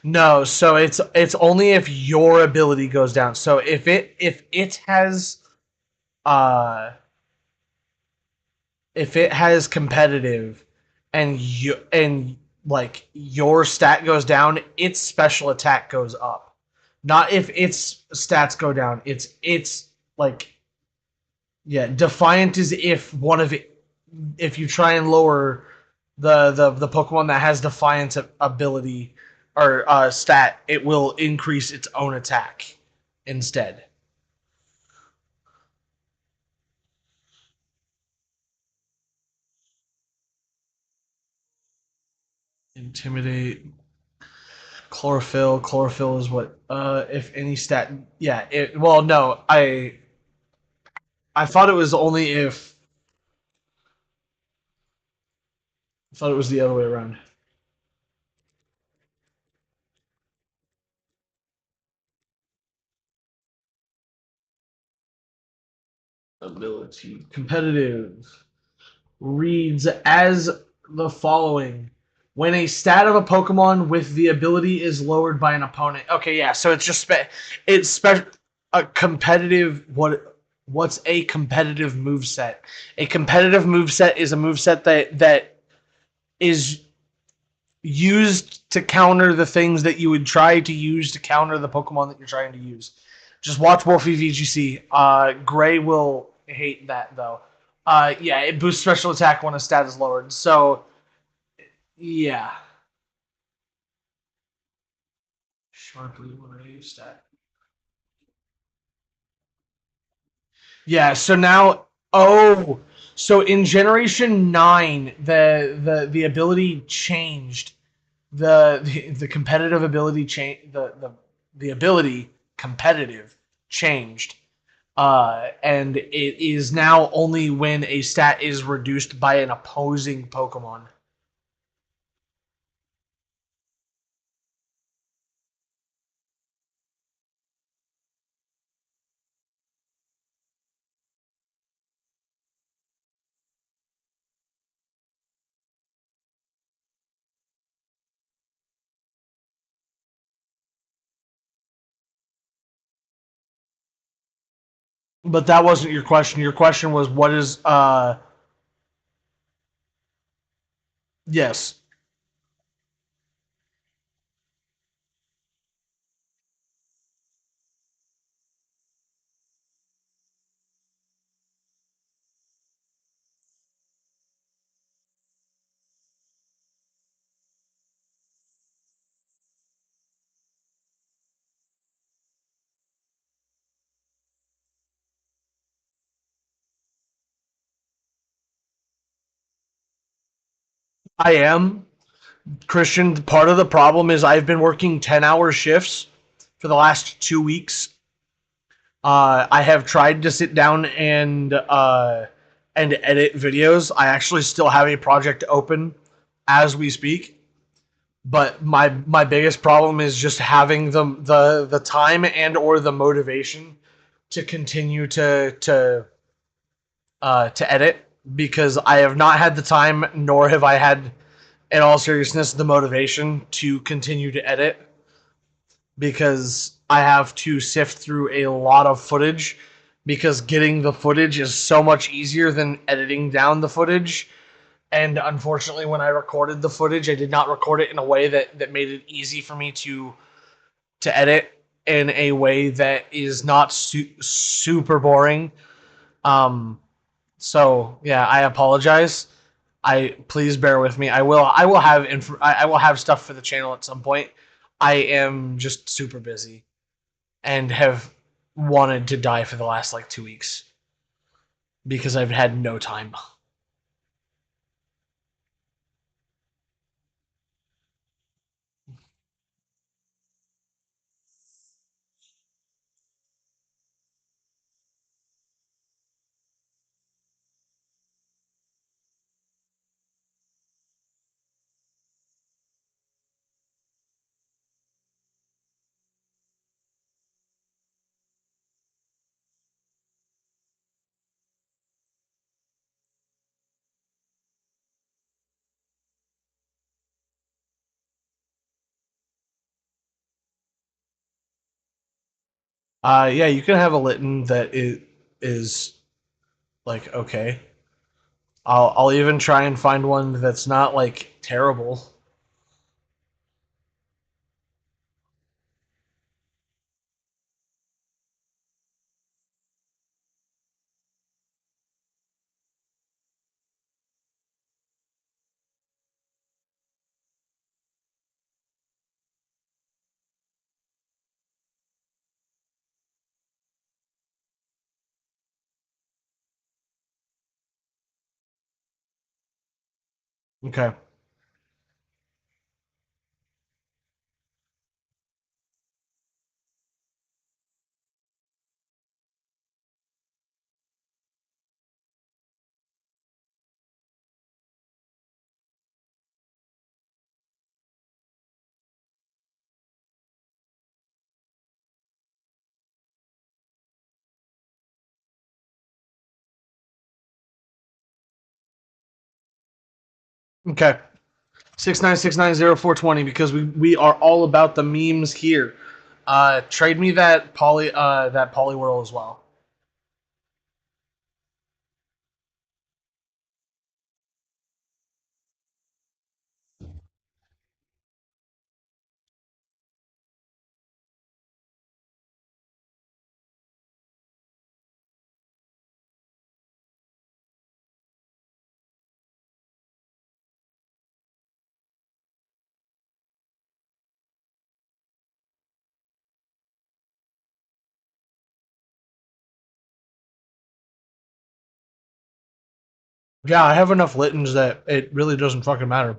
No, so it's only if your ability goes down. So if it has uh if it has competitive and you and like your stat goes down, its special attack goes up. Not if its stats go down. It's like yeah, defiant is if one of it if you try and lower the Pokemon that has defiance ability or stat, it will increase its own attack instead. Intimidate, chlorophyll. Chlorophyll is what if any stat. Yeah. Well, no, I thought it was only if I thought it was the other way around. Ability competitive. Reads as the following. When a stat of a Pokemon with the ability is lowered by an opponent. Okay, yeah, so it's just it's a competitive what's a competitive move set? A competitive move set is a move set that is used to counter the things that you would try to use to counter the Pokemon that you're trying to use. Just watch Wolfie VGC. Gray will hate that though. Yeah, it boosts special attack when a stat is lowered. So yeah, sharply when a stat. Yeah. So now, oh, so in Generation 9, the ability changed. The competitive ability changed. The ability competitive changed. And it is now only when a stat is reduced by an opposing Pokemon. But that wasn't your question. Your question was what is yes. I am Christian. Part of the problem is I've been working 10-hour shifts for the last 2 weeks. I have tried to sit down and edit videos. I actually still have a project open as we speak, but my biggest problem is just having the time and or the motivation to continue to edit because I have not had the time nor have I had in all seriousness the motivation to continue to edit because I have to sift through a lot of footage because getting the footage is so much easier than editing down the footage. And unfortunately, when I recorded the footage, I did not record it in a way that made it easy for me to edit in a way that is not super boring. Um, so yeah, I apologize. I please bear with me. I will have I will have stuff for the channel at some point. I am just super busy and have wanted to die for the last like 2 weeks because I've had no time. Yeah, you can have a Litten that is like okay. I'll even try and find one that's not like terrible. Okay. Okay. 69690 because we are all about the memes here. Trade me that poly whirl as well. Yeah, I have enough Littens that it really doesn't fucking matter.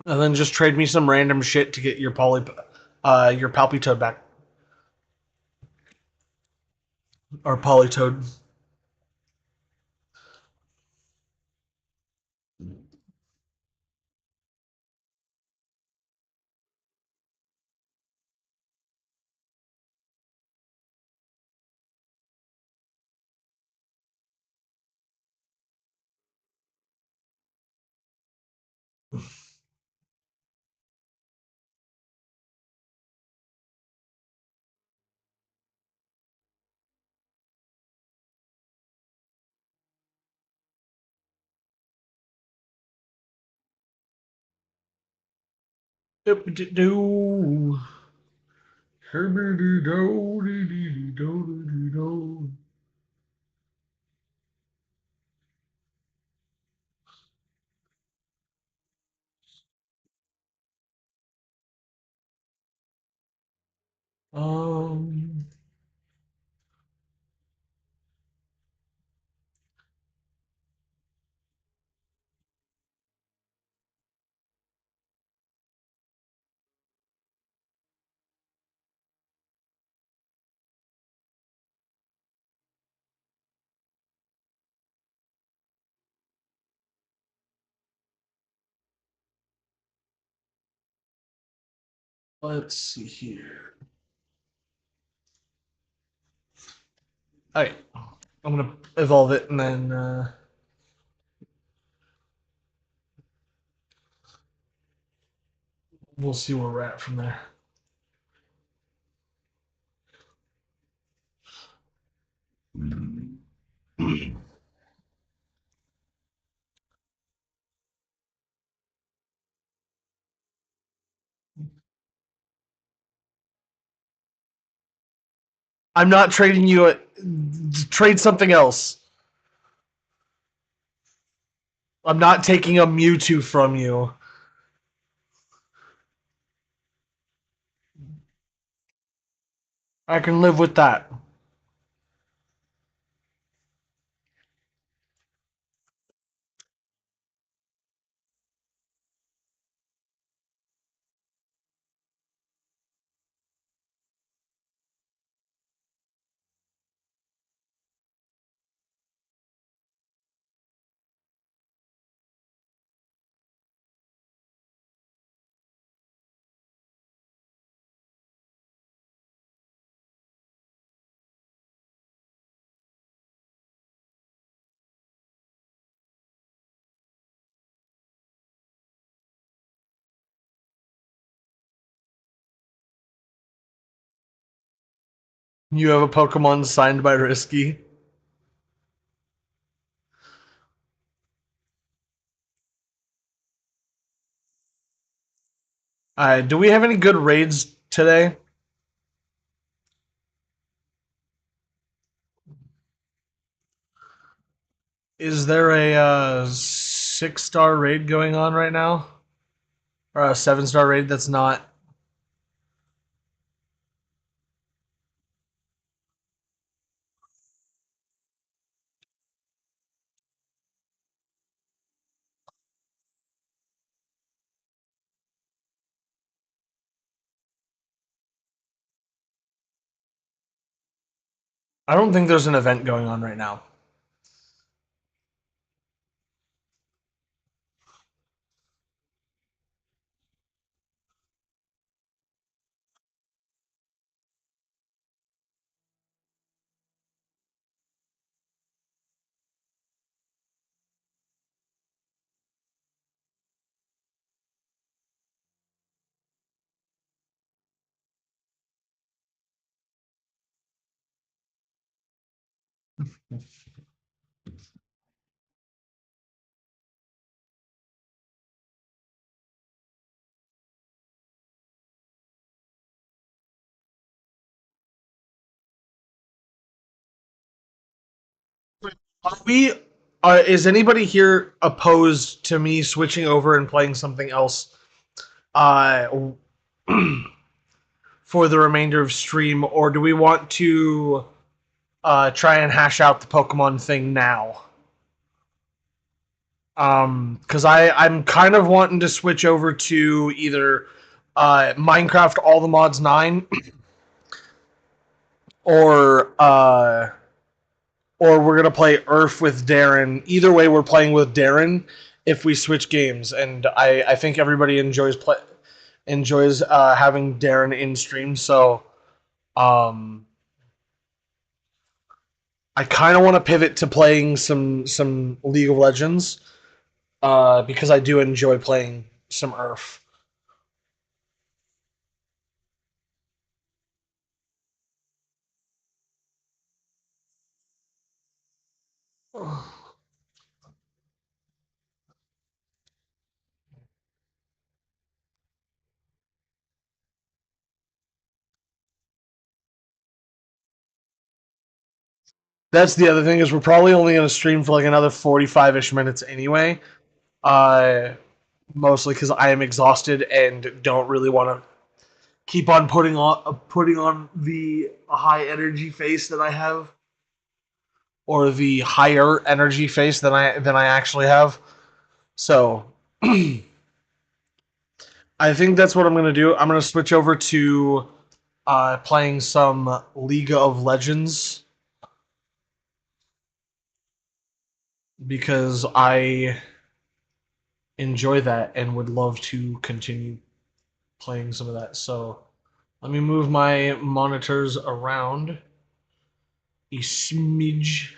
And then just trade me some random shit to get your Palpitoad back or Polytoad. Do. Um, let's see here. All right, I'm gonna evolve it and then we'll see where we're at from there. I'm not trading you. Trade something else. I'm not taking a Mewtwo from you. I can live with that. You have a Pokemon signed by Risky. Do we have any good raids today? Is there a 6-star raid going on right now? Or a 7-star raid that's not? I don't think there's an event going on right now. Are we? Is anybody here opposed to me switching over and playing something else? Uh, for the remainder of stream, or do we want to try and hash out the Pokemon thing now? Because I'm kind of wanting to switch over to either Minecraft All the Mods 9 or we're gonna play URF with Darren. Either way, we're playing with Darren if we switch games, and I think everybody enjoys having Darren in stream. So um, I kind of want to pivot to playing some League of Legends because I do enjoy playing some URF. That's the other thing is we're probably only going to stream for like another 45-ish minutes anyway. Uh, Mostly because I am exhausted and don't really want to keep on putting on the high energy face that I have, or the higher energy face than I actually have. So I think that's what I'm gonna do. I'm gonna switch over to playing some League of Legends because I enjoy that and would love to continue playing some of that. So let me move my monitors around a smidge.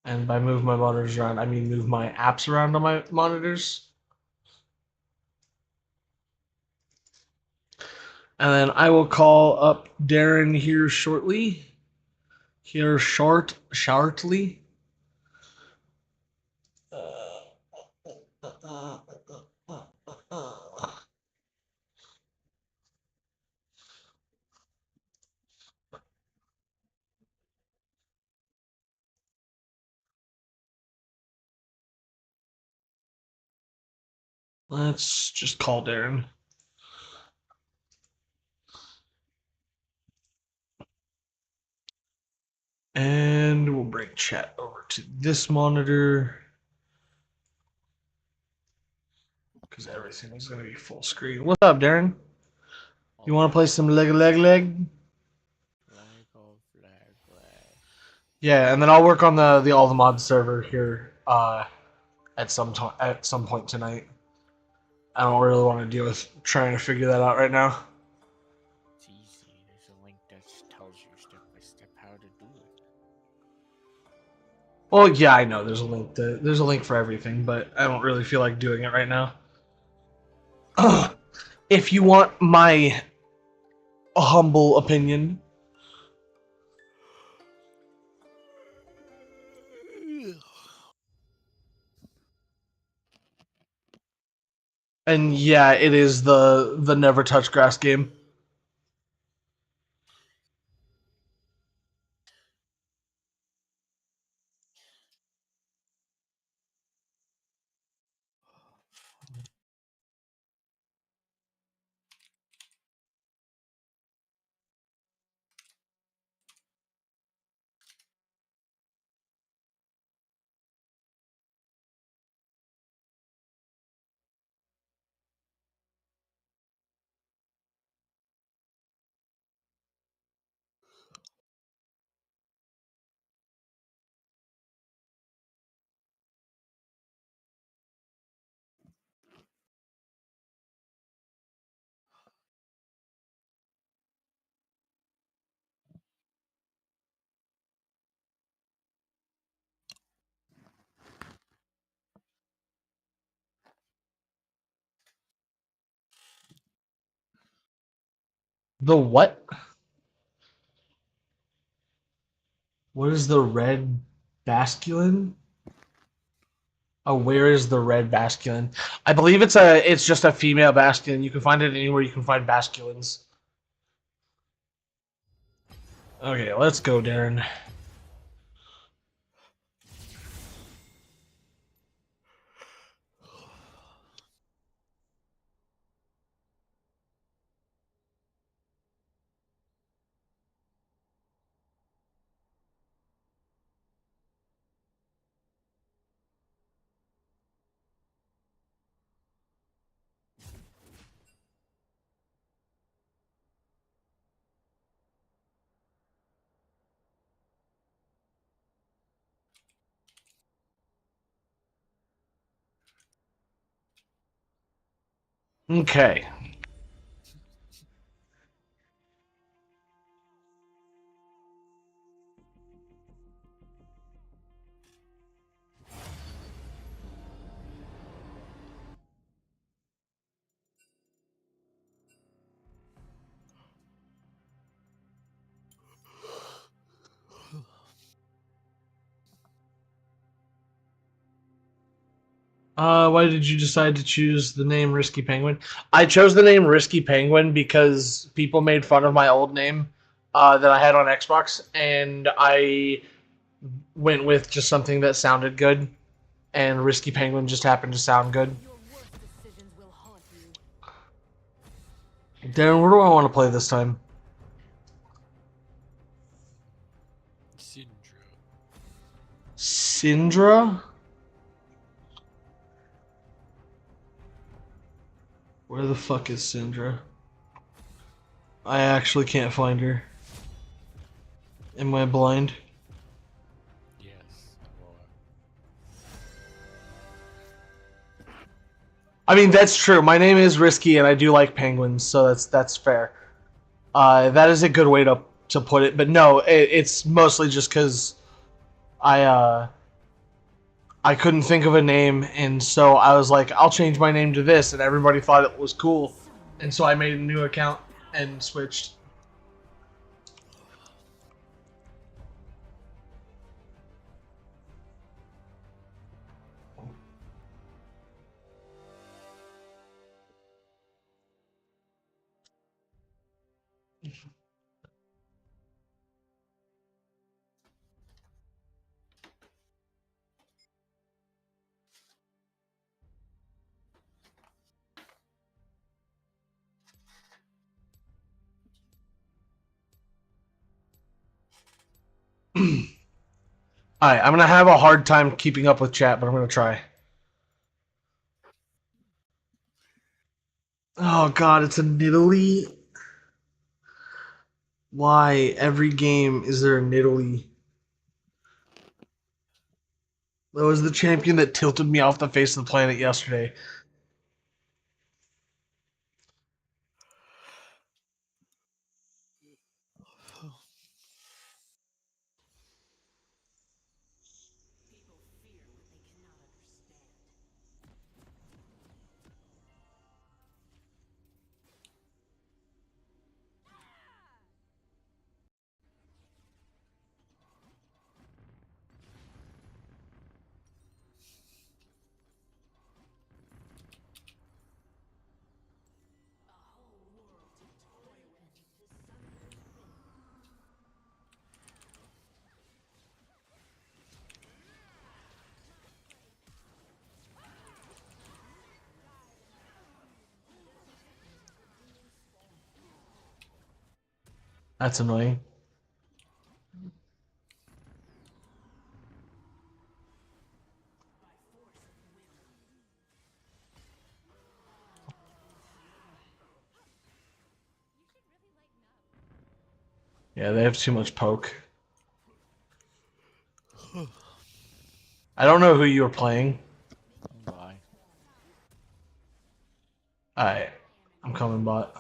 And by move my monitors around, I mean move my apps around on my monitors. And then I will call up Darren here shortly. Here shortly. Let's just call Darren. And we'll bring chat over to this monitor because everything is going to be full screen. What's up, Darren? You want to play some leg? Yeah, and then I'll work on the all the mod server here at some point tonight. I don't really want to deal with trying to figure that out right now. It's easy. There's a link that tells you step by step how to do it. Well, yeah, I know there's a link for everything, but I don't really feel like doing it right now. if you want my humble opinion. And yeah, it is the never touch grass game. The what? What is the red basculin? Oh, where is the red basculin? I believe it's just a female basculin. You can find it anywhere you can find basculins. Okay, let's go, Darren. Okay. Why did you decide to choose the name Risky Penguin? I chose the name Risky Penguin because people made fun of my old name that I had on Xbox, and I went with just something that sounded good, and Risky Penguin just happened to sound good. Darren, where do I want to play this time? Syndra. Syndra? Where the fuck is Syndra? I actually can't find her. Am I blind? Yes. Well, I mean, that's true. My name is Risky, and I do like penguins, so that's fair. That is a good way to put it. But no, it's mostly just because I I couldn't think of a name, and so I was like, I'll change my name to this, and everybody thought it was cool, and so I made a new account and switched. All right, I'm gonna have a hard time keeping up with chat, but I'm gonna try. Oh God, it's a Nidalee. Why every game is there a Nidalee? That was the champion that tilted me off the face of the planet yesterday. That's annoying. Yeah, they have too much poke. I don't know who you were playing. Bye. Alright. I'm coming bot.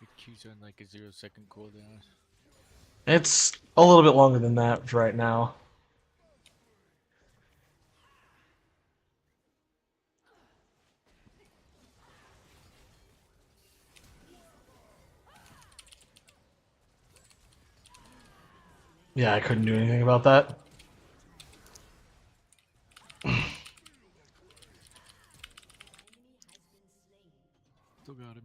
Your Q's on like a 0-second cooldown. It's a little bit longer than that for right now. Yeah, I couldn't do anything about that. Still got him.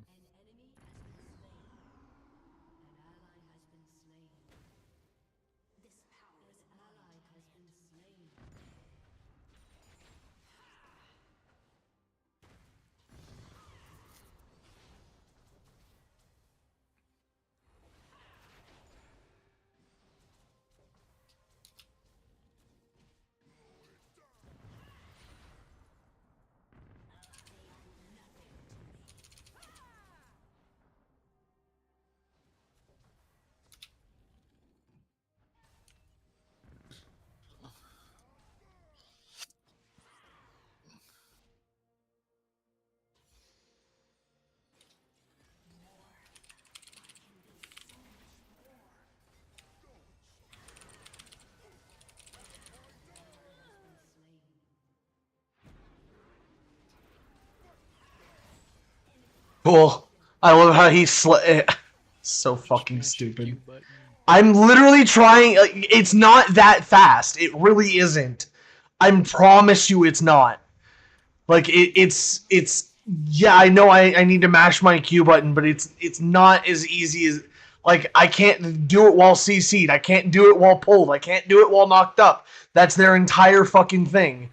Cool. I love how he so fucking Smash the Q stupid. button. I'm literally trying. It's not that fast. It really isn't. I promise you, it's not. Like it's. Yeah, I know. I need to mash my Q button, but it's not as easy as. Like I can't do it while CC'd. I can't do it while pulled. I can't do it while knocked up. That's their entire fucking thing.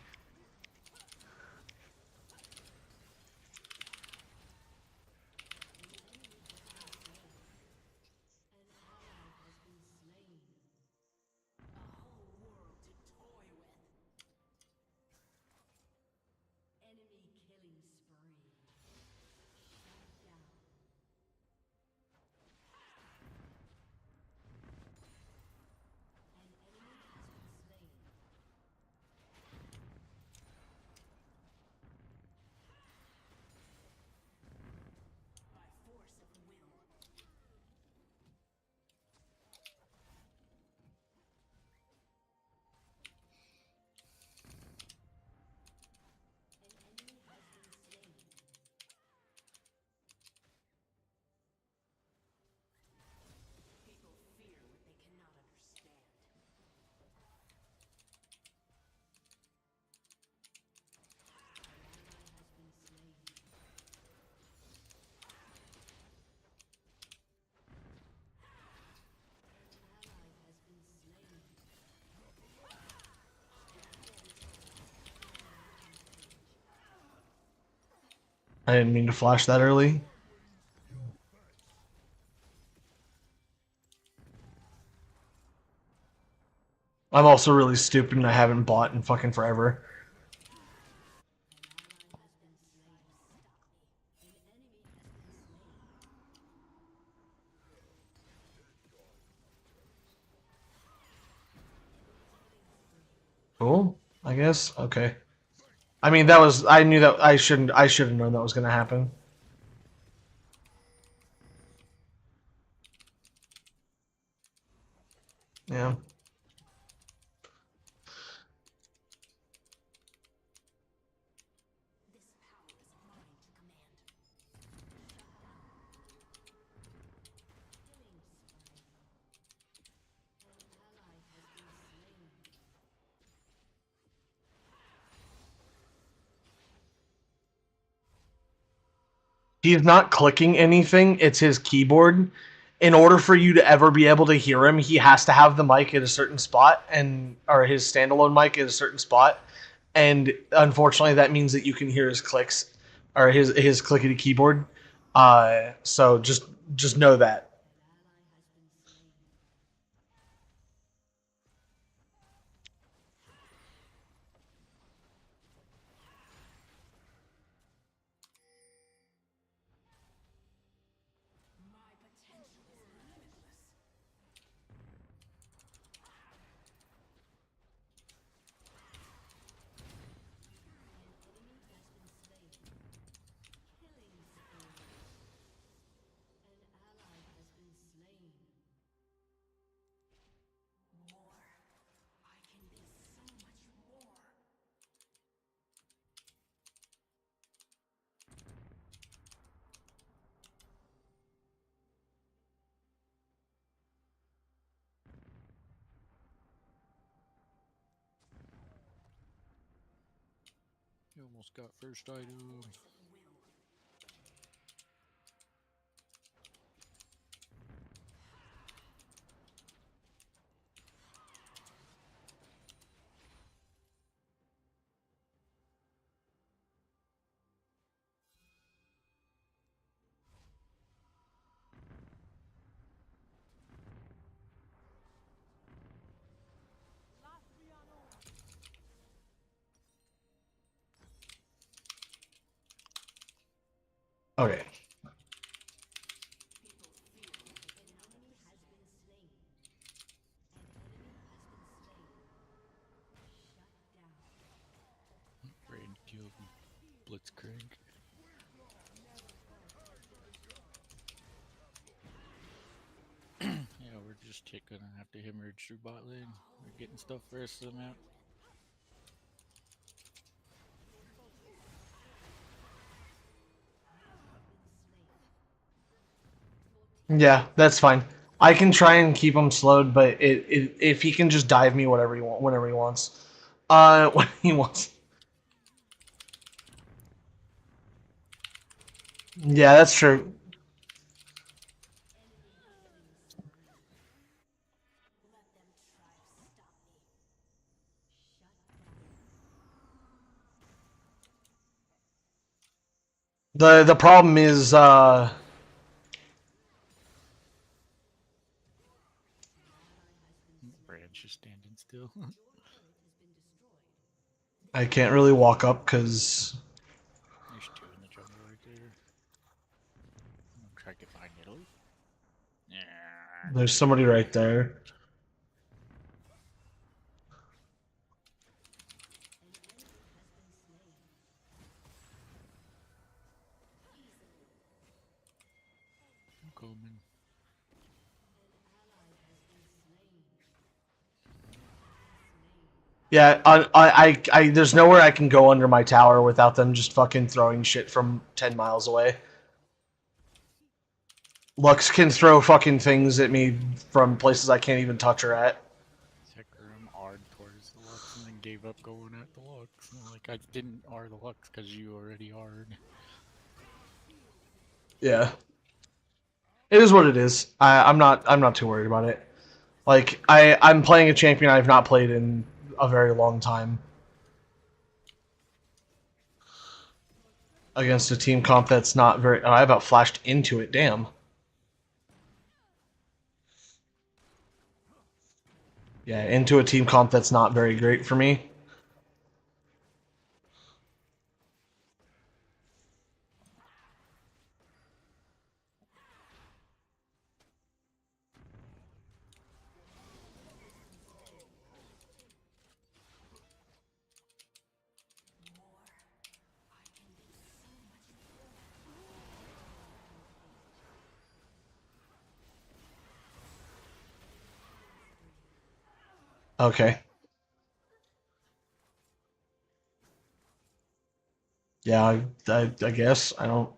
I didn't mean to flash that early. I'm also really stupid and I haven't bought in fucking forever. Cool. I guess. Okay. I mean, that was. I knew that. I shouldn't. I should have known that was gonna happen. Yeah. He's not clicking anything. It's his keyboard. In order for you to ever be able to hear him, he has to have the mic at a certain spot and or his standalone mic at a certain spot. And unfortunately, that means that you can hear his clicks or his clickety keyboard. So just know that. You almost got first item. Okay. Brain killed Blitzcrank. Yeah, we're just gonna have to hemorrhage through bot lane. We're getting stuff for the rest of the map. Yeah, that's fine. I can try and keep him slowed, but if he can just dive me whatever he want, whenever he wants, when he wants. Yeah, that's true. The problem is Brand's just standing still. I can't really walk up because There's two in the jungle right there. I'm gonna try to get behind Italy. Yeah, there's somebody right there. I'm coming. Yeah, there's nowhere I can go under my tower without them just fucking throwing shit from 10 miles away. Lux can throw fucking things at me from places I can't even touch her at. Zekrom R'd towards the Lux and then gave up going at the Lux. I'm like, I didn't R the Lux because you already R'd. Yeah, it is what it is. I'm not too worried about it. Like I'm playing a champion I've not played in a very long time against a team comp that's not very. Oh, I about flashed into it. Damn. Yeah, into a team comp that's not very great for me. Okay. Yeah, I guess I don't.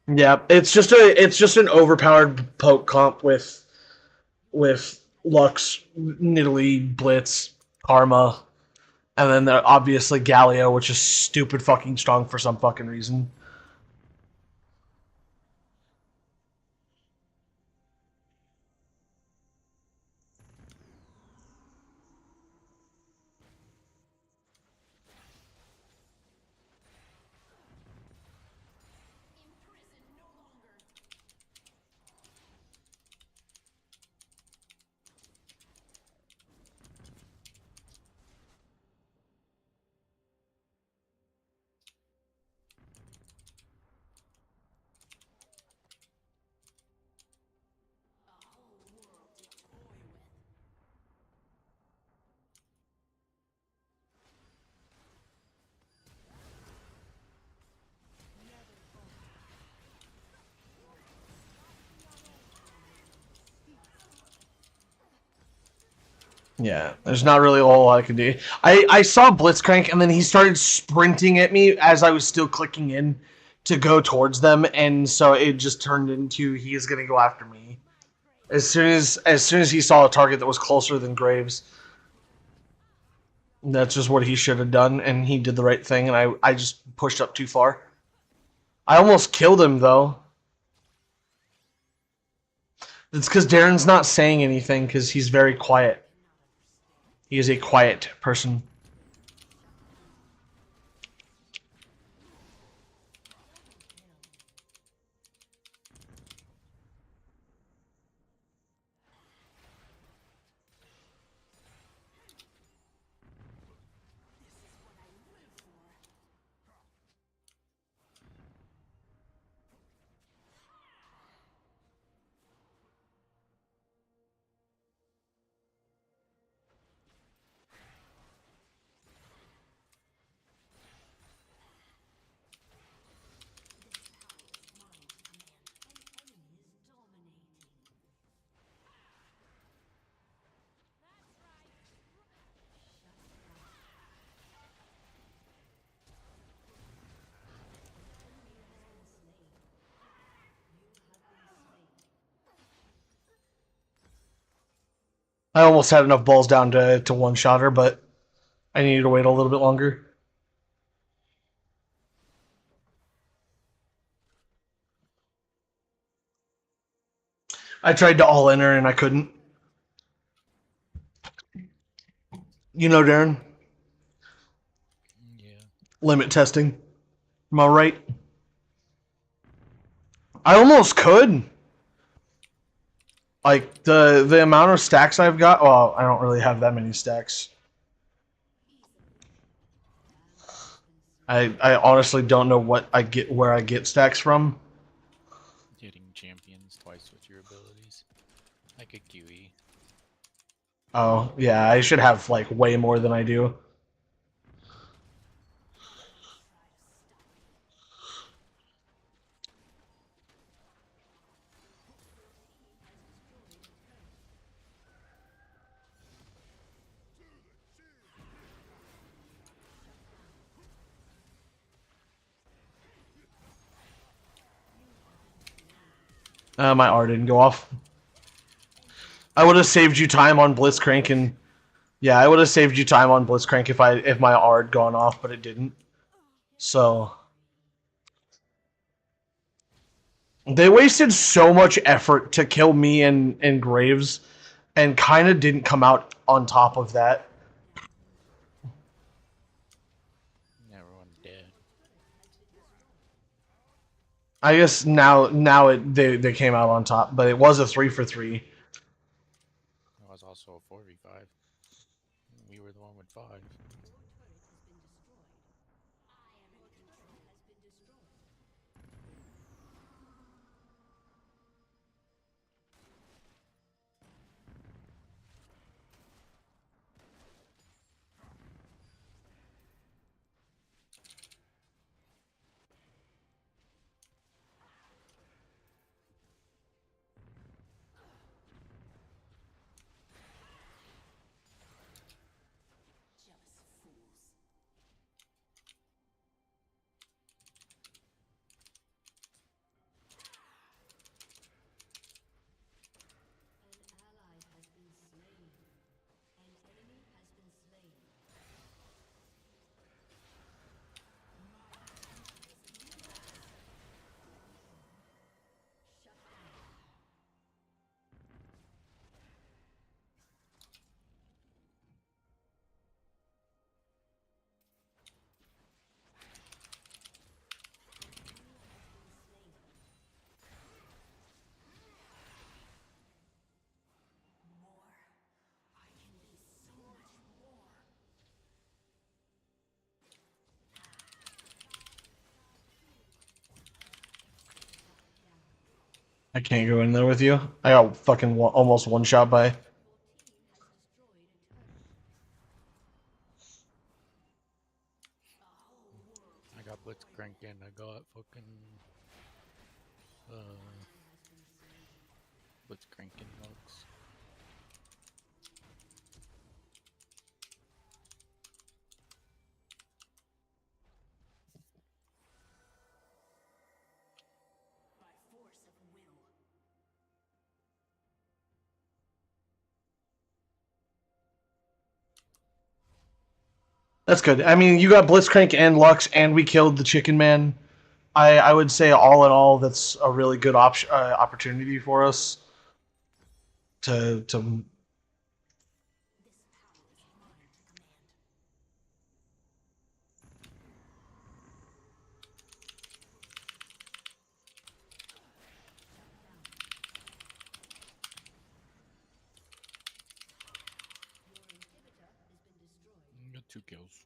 Yeah, it's just an overpowered poke comp with Lux, Nidalee, Blitz, Karma, and then obviously Galio, which is stupid fucking strong for some fucking reason. Yeah, there's not really a whole lot I can do. I saw Blitzcrank, and then he started sprinting at me as I was still clicking in to go towards them, and so it just turned into he is gonna go after me. As soon as he saw a target that was closer than Graves, that's just what he should have done, and he did the right thing, and I just pushed up too far. I almost killed him though. It's because Darren's not saying anything because he's very quiet. He is a quiet person. I almost had enough balls down to one shot her, but I needed to wait a little bit longer. I tried to all in her and I couldn't. You know, Darren, Yeah. limit testing. Am I right? I almost could. Like the amount of stacks I've got. Well, I don't really have that many stacks. I honestly don't know what I get where I get stacks from. Hitting champions twice with your abilities. Like a QE. Oh yeah, I should have like way more than I do. My R didn't go off. I would have saved you time on Blitzcrank and yeah, I would have saved you time on Blitzcrank if my R had gone off, but it didn't. So they wasted so much effort to kill me and Graves, and kind of didn't come out on top of that. Everyone's dead. I guess they came out on top, but it was a 3-for-3. It was also a 4v5. We were the one with 5. I can't go in there with you. I got fucking almost one shot by. I got blitz cranking. I got fucking blitz cranking Lux. That's good. I mean, you got Blitzcrank and Lux, and we killed the Chicken Man. I would say all in all, that's a really good opportunity for us to. Got 2 kills.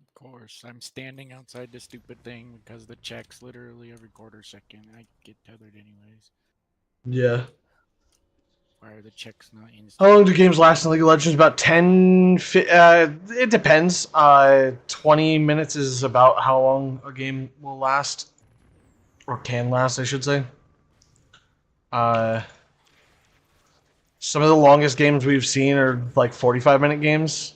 Of course, I'm standing outside the stupid thing because the check's literally every quarter second. I get tethered anyways. Yeah. Why are the checks not How instant? long do games last in League of Legends? About 10. It depends. 20 minutes is about how long a game will last, or can last, I should say. Uh, some of the longest games we've seen are like 45-minute games.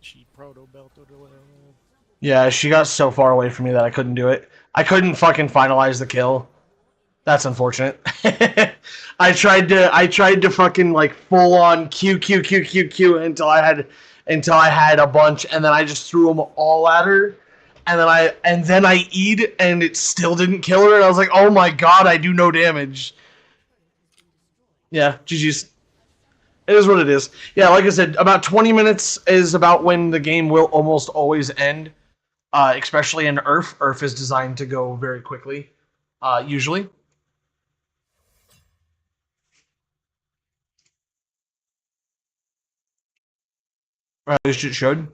She proto belted her. Yeah, she got so far away from me that I couldn't do it. I couldn't fucking finalize the kill. That's unfortunate. I tried to fucking like full on Q until I had a bunch, and then I just threw them all at her, and then I E'd and it still didn't kill her, and I was like, oh my god, I do no damage. Yeah, GG's. It is what it is. Yeah, like I said, about 20 minutes is about when the game will almost always end. Especially in URF. URF is designed to go very quickly, usually. Or at least it should.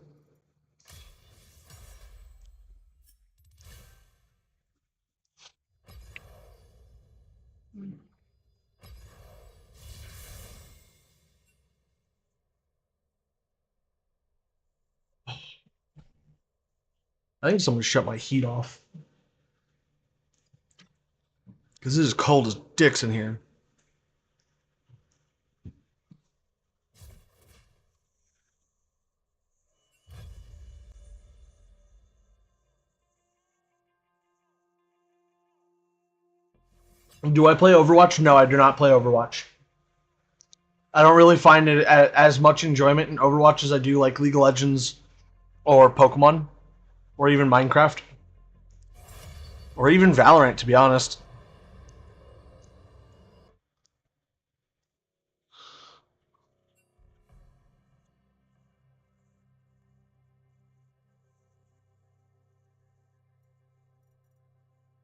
I think someone shut my heat off. Because it is cold as dicks in here. Do I play Overwatch? No, I do not play Overwatch. I don't really find it as much enjoyment in Overwatch as I do like League of Legends or Pokemon or even Minecraft or even Valorant, to be honest.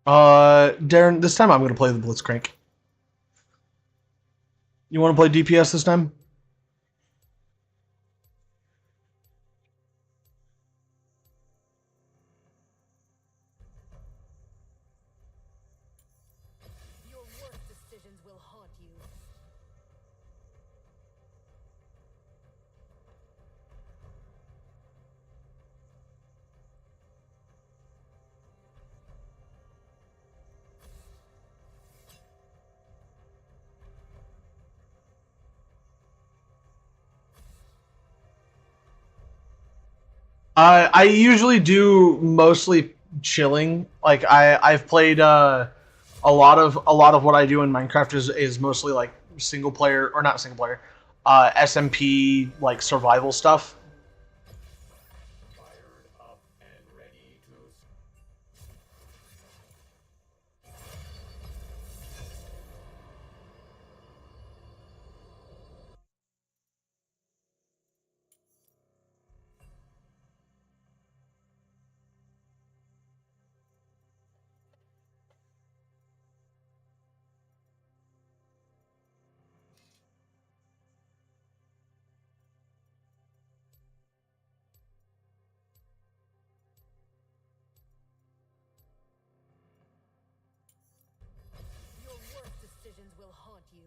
Darren, this time I'm going to play the Blitzcrank. You want to play DPS this time? Your worst decisions will haunt you. I usually do mostly chilling. Like I've played a lot of what I do in Minecraft is mostly like single player or not single player, SMP like survival stuff. Your worst decisions will haunt you.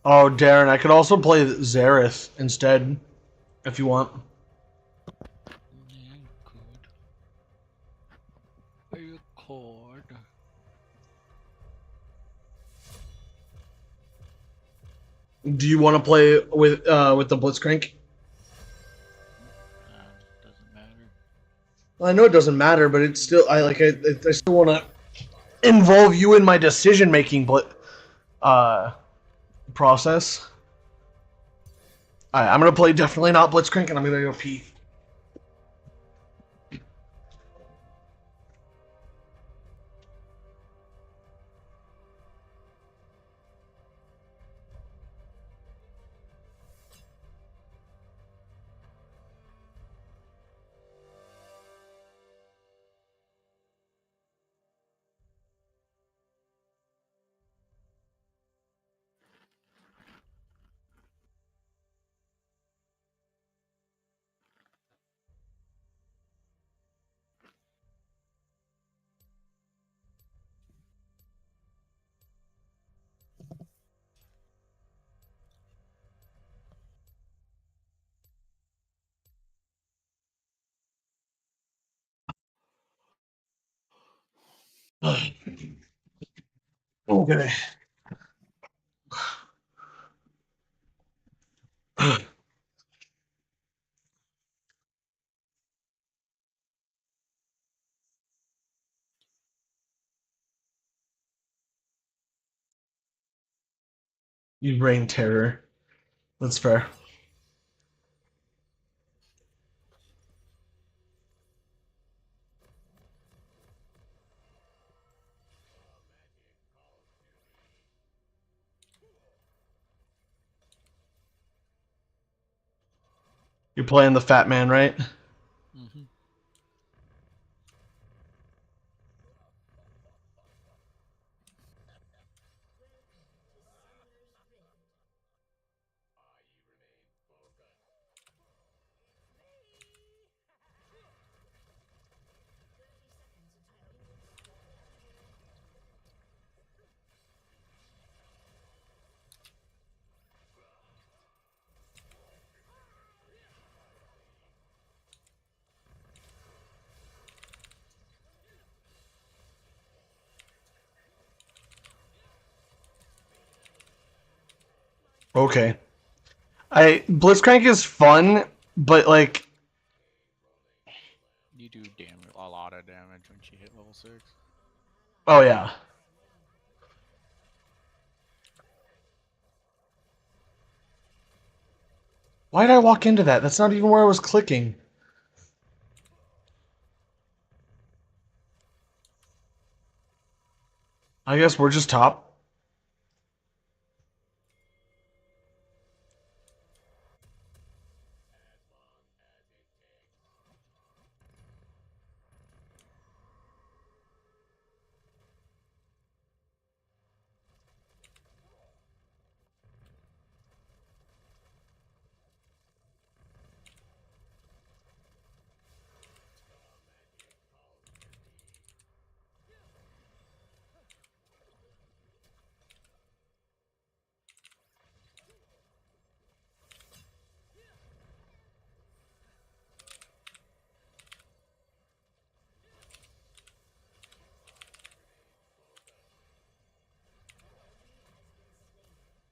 Oh, Darren, I could also play Zareth instead if you want. Yeah, you could. You could. Do you want to play with the Blitzcrank? Doesn't matter. Well, I know it doesn't matter, but it's still I still want to involve you in my decision making uh process. All right, I'm gonna play definitely not Blitzcrank, and I'm gonna go pee. Okay. You bring terror. That's fair. You're playing the fat man, right? Mm-hmm. Okay. Blitzcrank is fun, but like, You do a lot of damage when she hit level 6. oh yeah. Why did I walk into that? That's not even where I was clicking. I guess we're just top.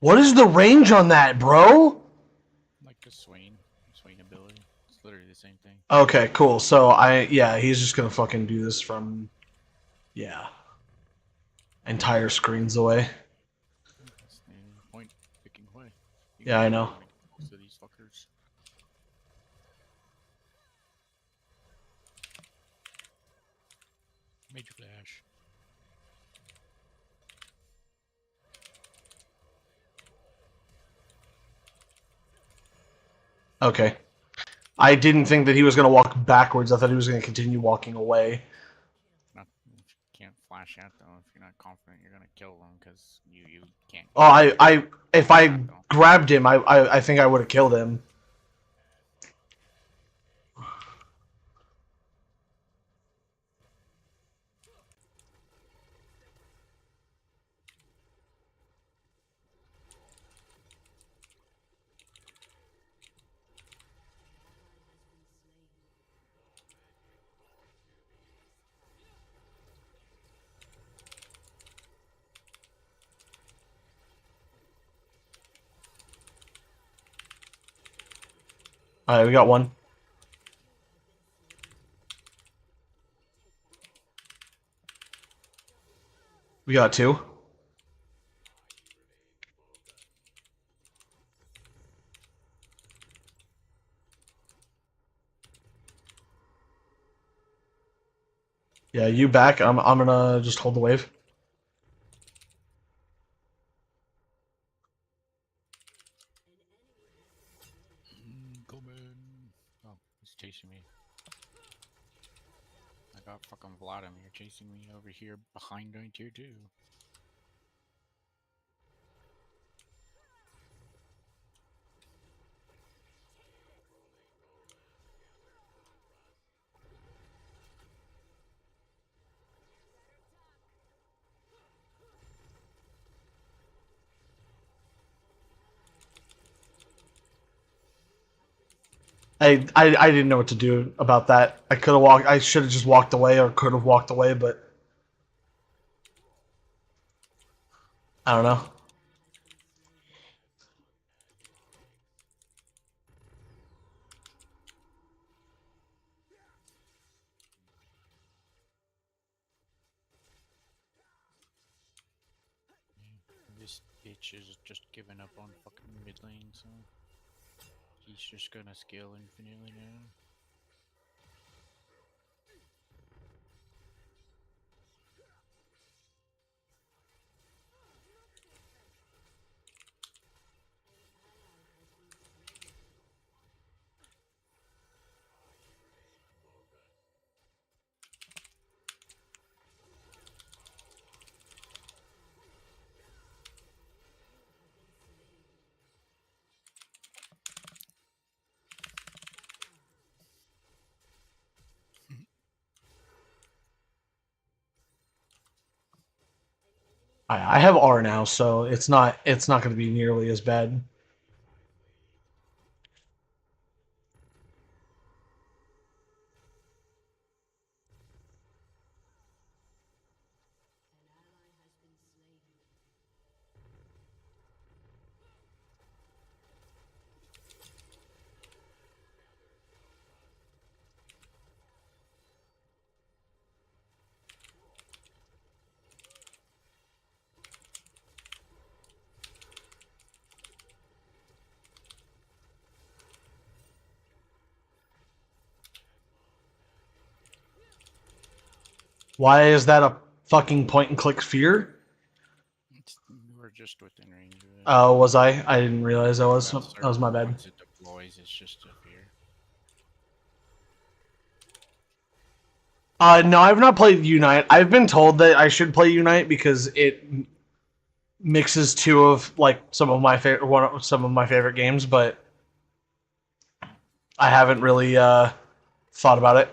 What is the range on that, bro? Like a Swain ability. It's literally the same thing. Okay, cool. So yeah, he's just gonna fucking do this from, yeah, entire screens away. That's the point picking away. You Yeah, I really know. want to get close to these fuckers. Major flash. Okay. I didn't think that he was gonna walk backwards. I thought he was gonna continue walking away. Not if you can't flash at them if you're not confident you're gonna kill them because you can't. Oh, if I grabbed him, I think I would have killed him. All right, we got one. We got two. Yeah, you back. I'm gonna just hold the wave. Coming. Oh, he's chasing me. I got fucking Vladimir chasing me over here behind my tier 2. I didn't know what to do about that. I could have walked. I should have just walked away, or could have walked away, but I don't know. This bitch is just giving up on fucking mid lane, so he's just gonna scale infinitely now. I have R now, so it's not going to be nearly as bad. Why is that a fucking point and click fear? You were just within range of it. Oh, was I? I didn't realize I was. At That was my certain bad. points it deploys, it's just a fear. No, I've not played Unite. I've been told that I should play Unite because it mixes two of like some of my favorite games, but I haven't really thought about it.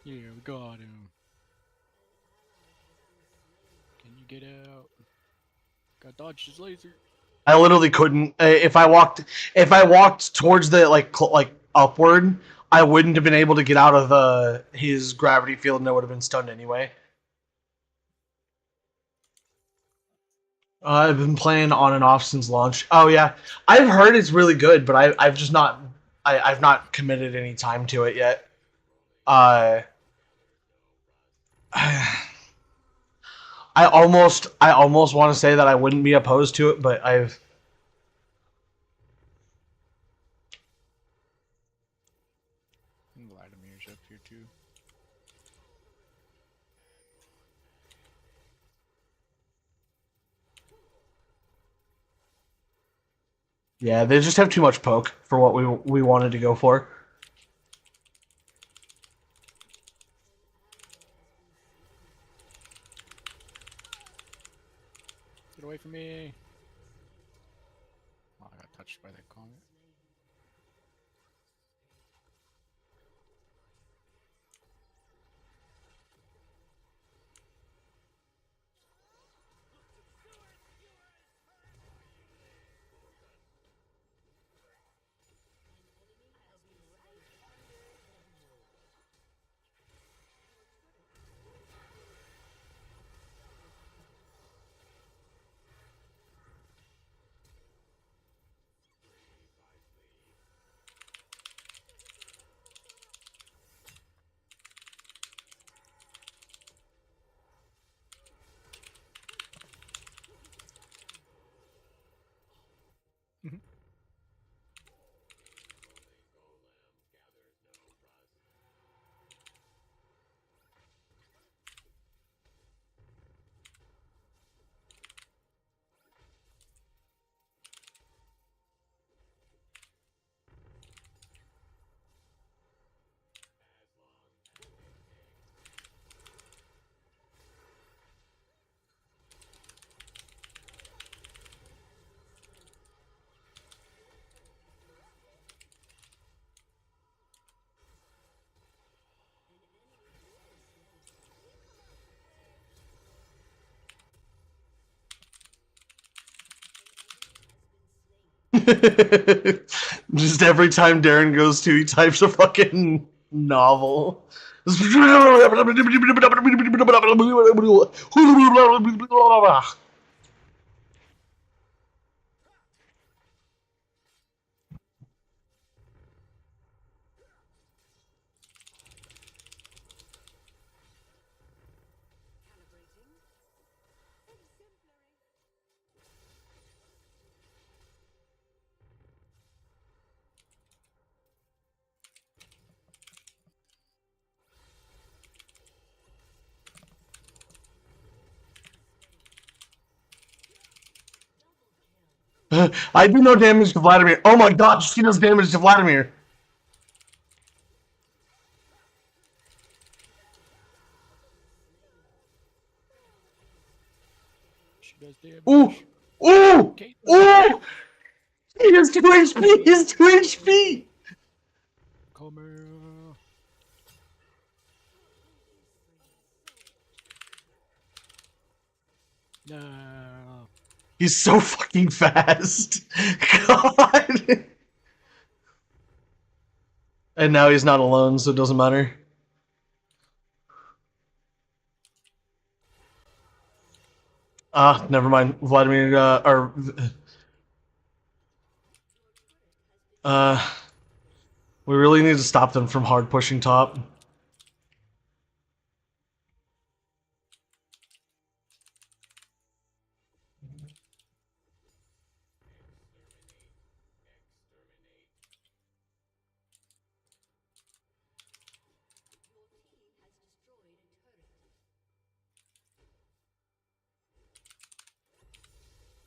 Yeah, we got him. Can you get out? Got dodged his laser. I literally couldn't. If I walked towards the like upward, I wouldn't have been able to get out of his gravity field, and I would have been stunned anyway. I've been playing on and off since launch. Oh yeah, I've heard it's really good, but I've just not I've not committed any time to it yet. Uh, I almost want to say that I wouldn't be opposed to it, but I've And Vladimir's up here too. yeah, they just have too much poke for what we wanted to go for. Get away from me! Oh, I got touched by that comet. Just every time Darren goes to, he types a fucking novel. I do no damage to Vladimir. Oh my god, she does damage to Vladimir. She does damage. Ooh! Ooh! Caitlyn. Ooh! He has 2 HP! He has 2 HP! Come here. No. He's so fucking fast. God. And now he's not alone, so it doesn't matter. Never mind. Vladimir, uh, we really need to stop them from hard pushing top.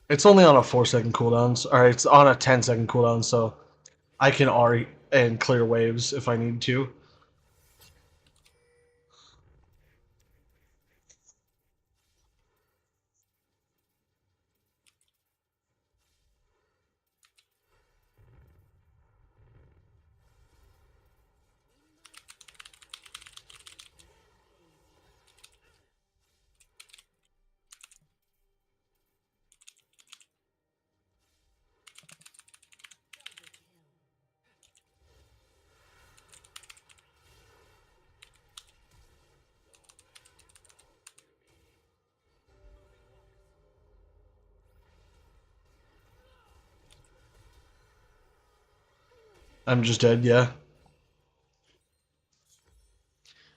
It's only on a 4 second cooldown. Or it's on a 10 second cooldown, so I can RE and clear waves if I need to. I'm just dead, yeah.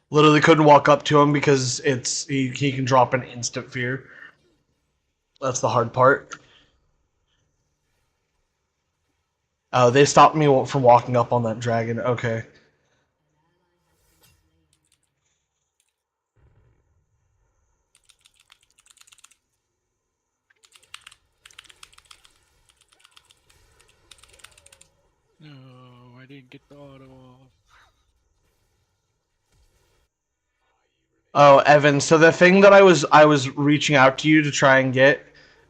Literally couldn't walk up to him because he can drop an instant fear. That's the hard part. Oh, they stopped me from walking up on that dragon. Okay. No, I didn't get the auto off. Oh, Evan. So the thing that I was reaching out to you to try and get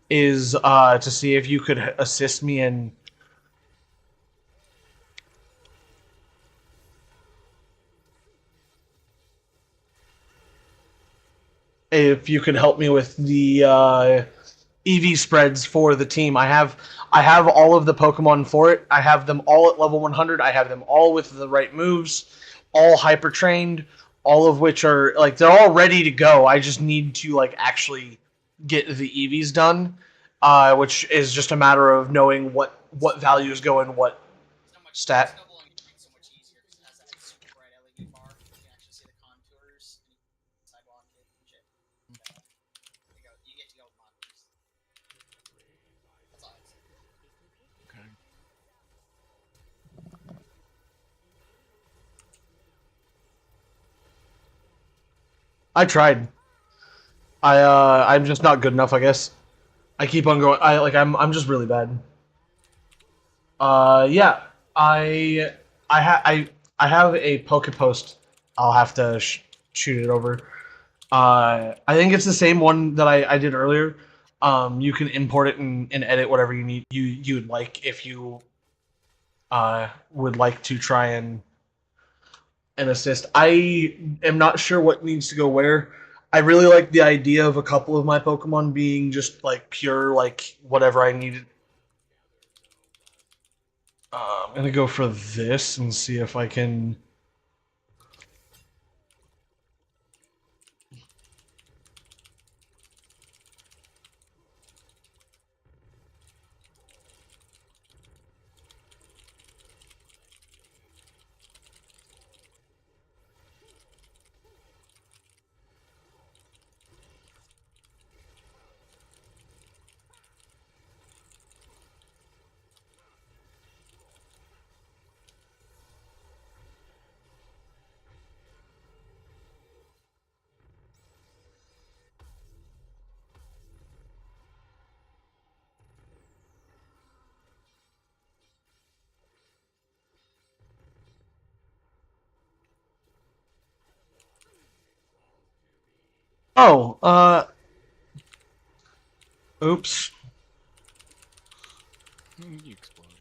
is to see if you could assist me in. If you could help me with the EV spreads for the team. I have all of the Pokemon for it. I have them all at level 100. I have them all with the right moves, all hyper trained, all of which are like they're all ready to go. I just need to like actually get the EVs done, which is just a matter of knowing what values go in what stat. Okay. I tried. I'm just not good enough, I guess. I keep on going. I'm just really bad. Yeah, I I have a poke post. I'll have to shoot it over. I think it's the same one that I did earlier. You can import it and edit whatever you'd like if you would like to try and assist. I am not sure what needs to go where. I really like the idea of a couple of my Pokemon being just like pure like whatever I needed. I'm gonna go for this and see if I can. Oh, oops. You exploded.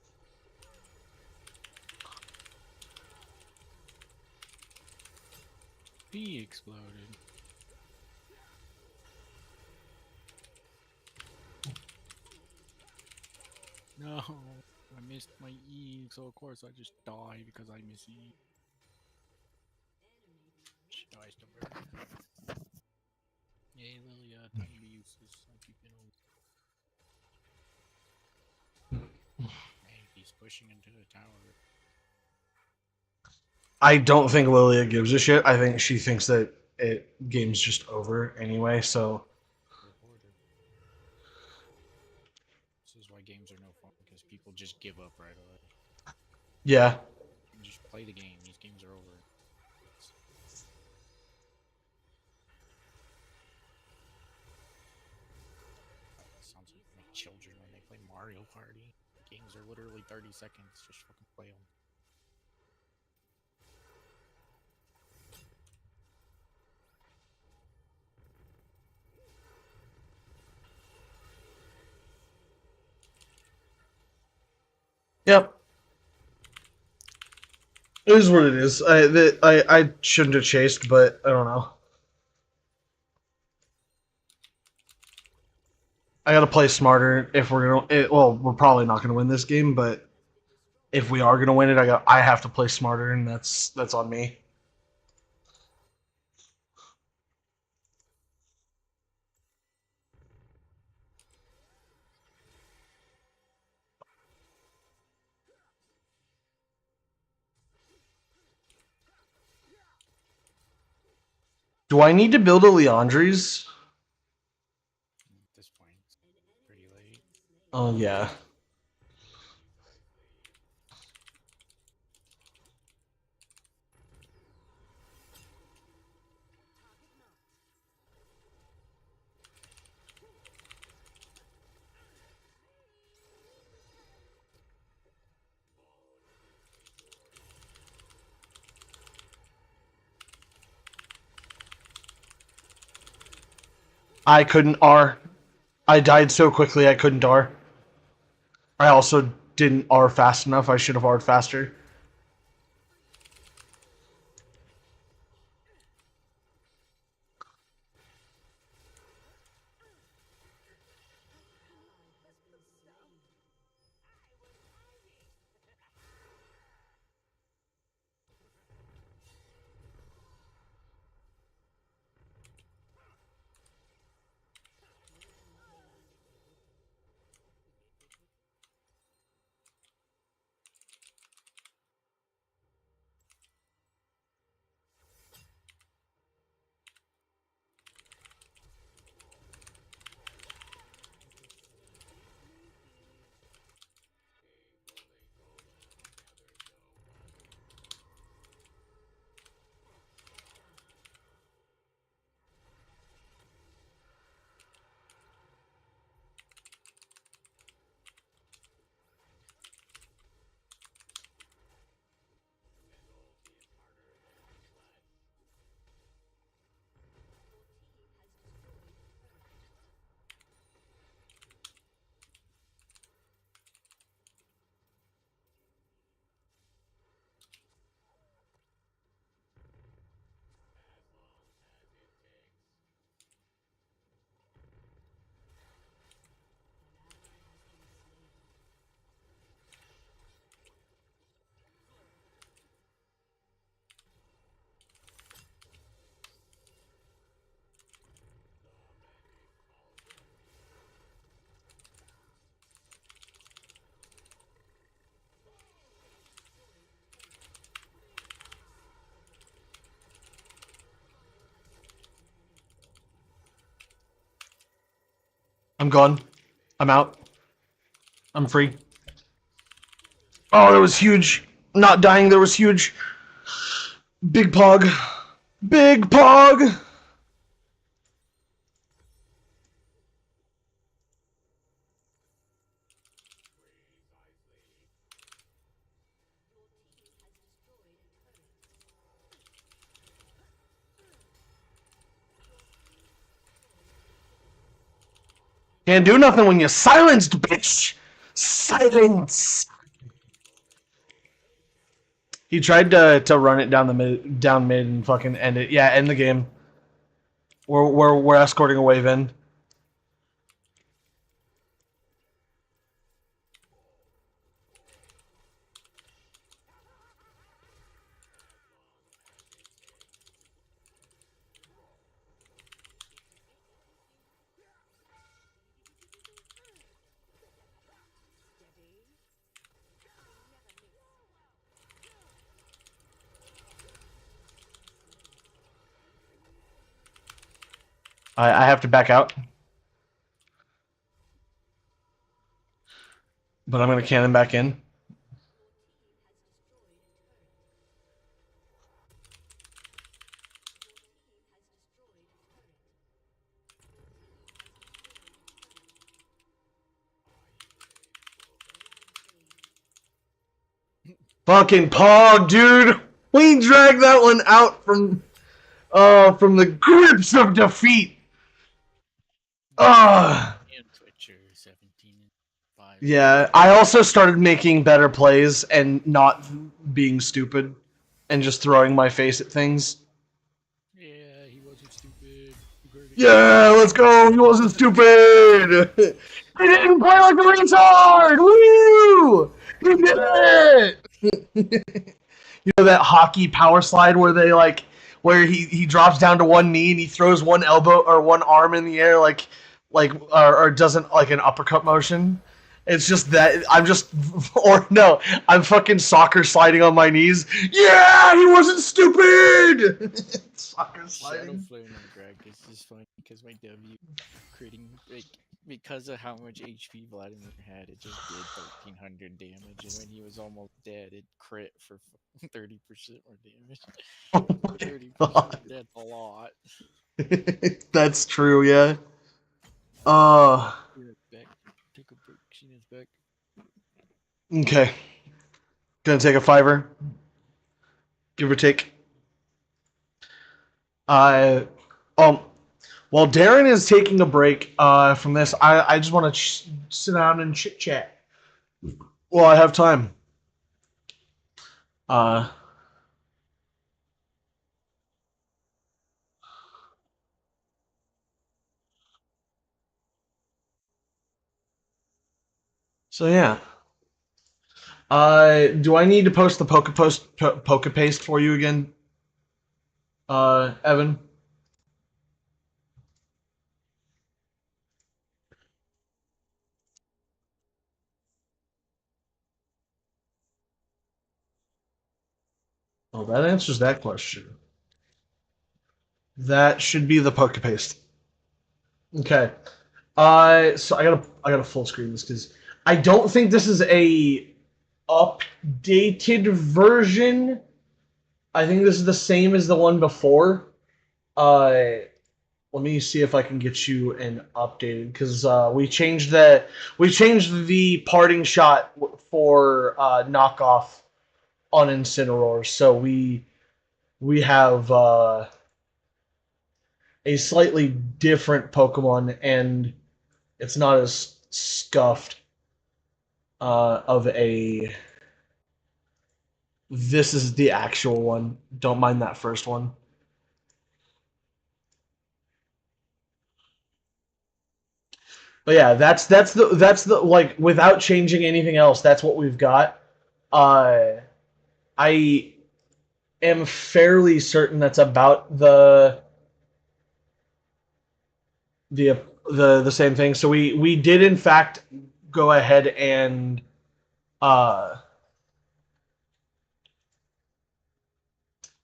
He exploded. No, I missed my E, so of course I just die because I miss E. No, I still barely. Hey Lilia, time to be useless. I'll keep it on. Hey, he's pushing into the tower. I don't think Lilia gives a shit. I think she thinks that game's just over anyway. So Reporter. This is why games are no fun, because people just give up right away. yeah, Just play the game. These games are over. Sounds like children when they play Mario Party. Games are literally 30 seconds. Just fucking play them. yep. It is what it is. I shouldn't have chased, but I don't know. I gotta play smarter if we're gonna. Well, we're probably not gonna win this game, but if we are gonna win it, I have to play smarter, and that's on me. Do I need to build a Leandries? At this point, it's pretty late. Oh yeah. I couldn't R. I died so quickly I couldn't R. I also didn't R fast enough. I should have R'd faster. I'm gone. I'm out. I'm free. Oh, that was huge. Not dying, that was huge. Big pog. Big pog. Can't do nothing when you're silenced, bitch. Silence. He tried to run it down mid and fucking end it. Yeah, end the game. We're escorting a wave in. I have to back out, but I'm gonna cannon back in. Fucking Pog, dude. We dragged that one out from the grips of defeat. And Twitcher 17 and 5. Yeah, I also started making better plays and not being stupid and just throwing my face at things. Yeah, he wasn't stupid. Yeah, let's go. He wasn't stupid. He didn't play like a retard. Woo! He did it. You know that hockey power slide where they like where he drops down to one knee and he throws one elbow or one arm in the air or doesn't like an uppercut motion. It's just that I'm just or no, I'm fucking soccer sliding on my knees. Yeah, he wasn't stupid. Soccer Shadow sliding. Flame on Greg is just funny because my W critting like because of how much HP Vladimir had, it just did 1300 damage, and when he was almost dead, it crit for 30% more damage. Oh my 30%, God. that's a lot. That's true, yeah. Sheena's back. Take a break. Sheena's back. Okay. Gonna take a fiver. Give or take. Um, while Darren is taking a break from this, I just want to sit down and chit chat. Well, I have time. Uh, so yeah. Do I need to post the Poke Paste for you again, Evan? Oh, that answers that question. That should be the Poke Paste. Okay. So I gotta full screen this because I don't think this is a updated version. I think this is the same as the one before. Let me see if I can get you an updated because we changed the parting shot for knockoff on Incineroar, so we have a slightly different Pokemon, and it's not as scuffed of a. This is the actual one. Don't mind that first one. But yeah, that's the like without changing anything else. That's what we've got. Uh, I am fairly certain that's about the the same thing. So we did in fact go ahead uh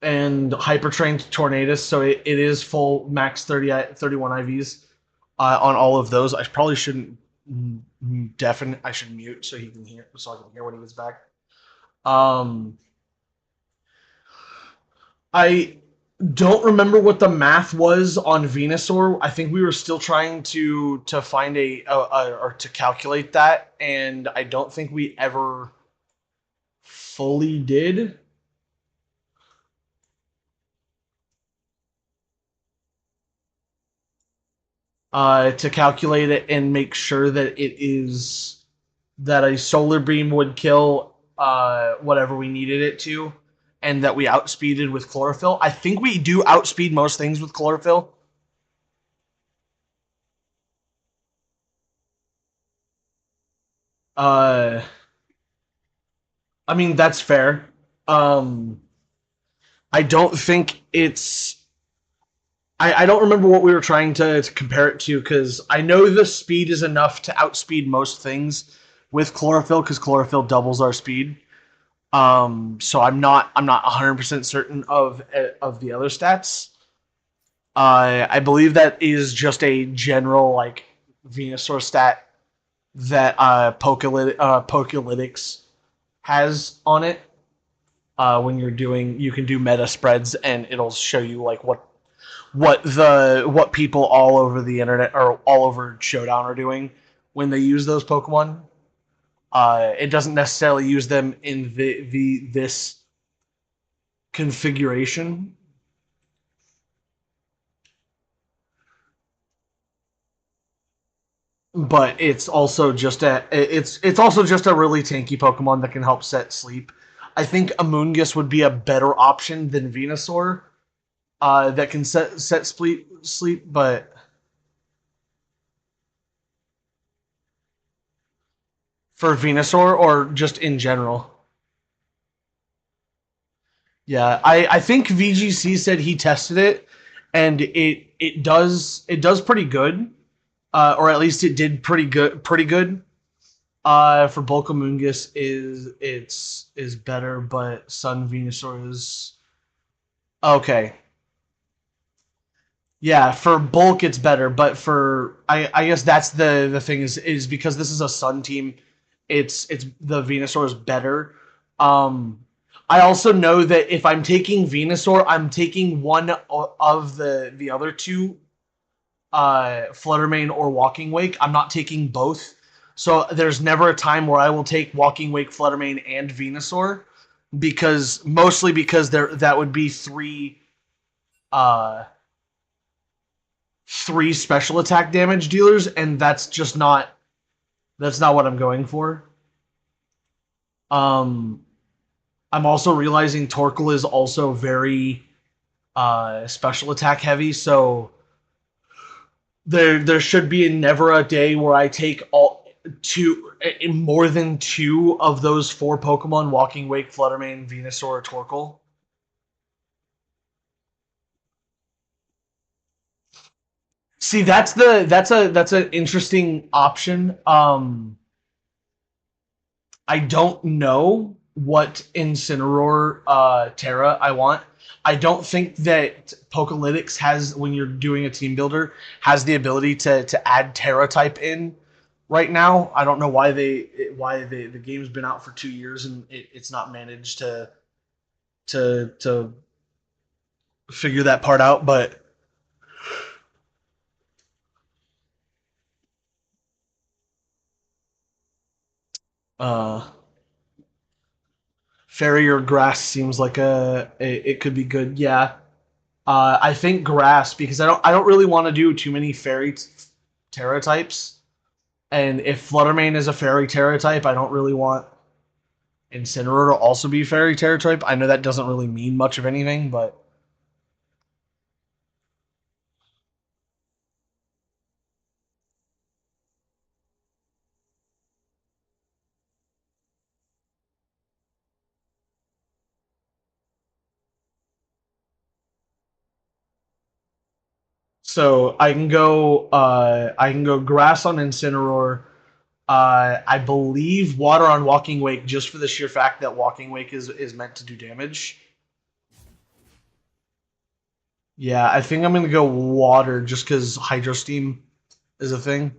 and hypertrained Tornadus, so it is full max 31 IVs on all of those. I probably shouldn't I should mute so he can hear so I can hear when he gets back. Um, I don't remember what the math was on Venusaur. I think we were still trying to find or to calculate that, and I don't think we ever fully did. To calculate it and make sure that it is that a solar beam would kill whatever we needed it to, and that we outspeeded with chlorophyll. I think we do outspeed most things with chlorophyll. Uh, I mean that's fair. Um, I don't think it's. I don't remember what we were trying to compare it to because I know the speed is enough to outspeed most things with chlorophyll because chlorophyll doubles our speed. So I'm not 100% certain of the other stats. I believe that is just a general like Venusaur stat that Pokélytics has on it. When you're doing, you can do meta spreads, and it'll show you like what people all over the internet or all over Showdown are doing when they use those Pokemon. It doesn't necessarily use them in the this configuration, but it's also just a really tanky Pokemon that can help set sleep. I think Amoonguss would be a better option than Venusaur, that can set sleep, but for Venusaur or just in general. Yeah, I think VGC said he tested it, and it does pretty good, or at least it did pretty good. For Bulk Amoonguss is better, but Sun Venusaur is okay. Yeah, for bulk it's better, but for I guess that's the thing is because this is a Sun team, it's the Venusaur is better. Um, I also know that if I'm taking Venusaur, I'm taking one of the other two, Fluttermane or Walking Wake. I'm not taking both. So there's never a time where I will take Walking Wake, Fluttermane, and Venusaur because mostly because there that would be uh three special attack damage dealers, and that's not what I'm going for. Um, I'm also realizing Torkoal is also very special attack heavy, so there should be never a day where I take all two more than two of those four Pokemon: Walking Wake, Fluttermane, Venusaur, or Torkoal. See, that's an interesting option. I don't know what Incineroar Terra I want. I don't think that Pokélytics has, when you're doing a team builder, has the ability to add Terra type in right now. I don't know why the game's been out for 2 years and it's not managed to figure that part out. But uh, Fairy or Grass seems like it could be good. Yeah, I think Grass because I don't really want to do too many Fairy Terra types. And if Fluttermane is a Fairy Terra type, I don't really want Incineroar to also be Fairy Terra type. I know that doesn't really mean much of anything, but so I can go Grass on Incineroar. I believe Water on Walking Wake just for the sheer fact that Walking Wake is meant to do damage. Yeah, I think I'm gonna go Water just because Hydro Steam is a thing.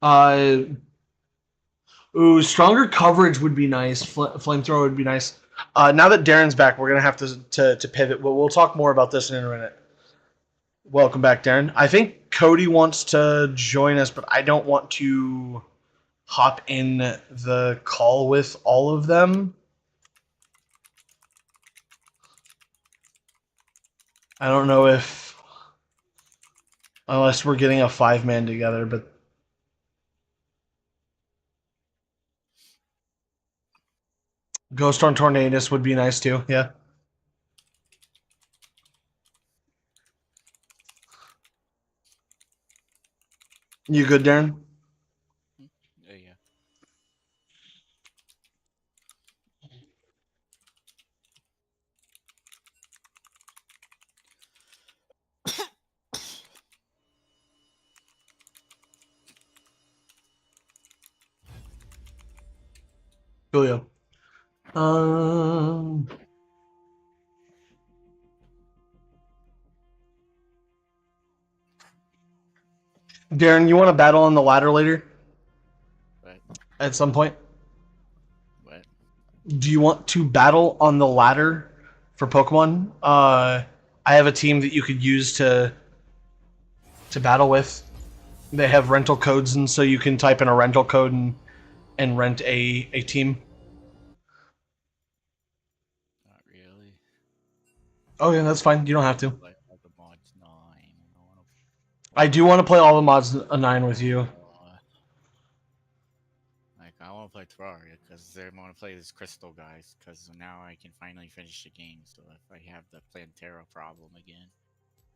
Uh, Stronger coverage would be nice. Flamethrower would be nice. Now that Darren's back, we're gonna have to pivot. But we'll talk more about this in a minute. Welcome back, Darren. I think Cody wants to join us, but I don't want to hop in the call with all of them. I don't know if unless we're getting a 5-man together, but Ghost on Tornadus would be nice too. Yeah. You good, Darren? Yeah. Julio. Um. Darren, you want to battle on the ladder later But at some point? what? Do you want to battle on the ladder for Pokemon? I have a team that you could use to battle with. They have rental codes, and so you can type in a rental code and rent a team. Not really. Oh yeah, that's fine. You don't have to. Play all the mods 9. I want I do want to play all the mods 9 with you. like I want to play Terraria because I want to play this Crystal guys because now I can finally finish the game. So if I have the Plantera problem again,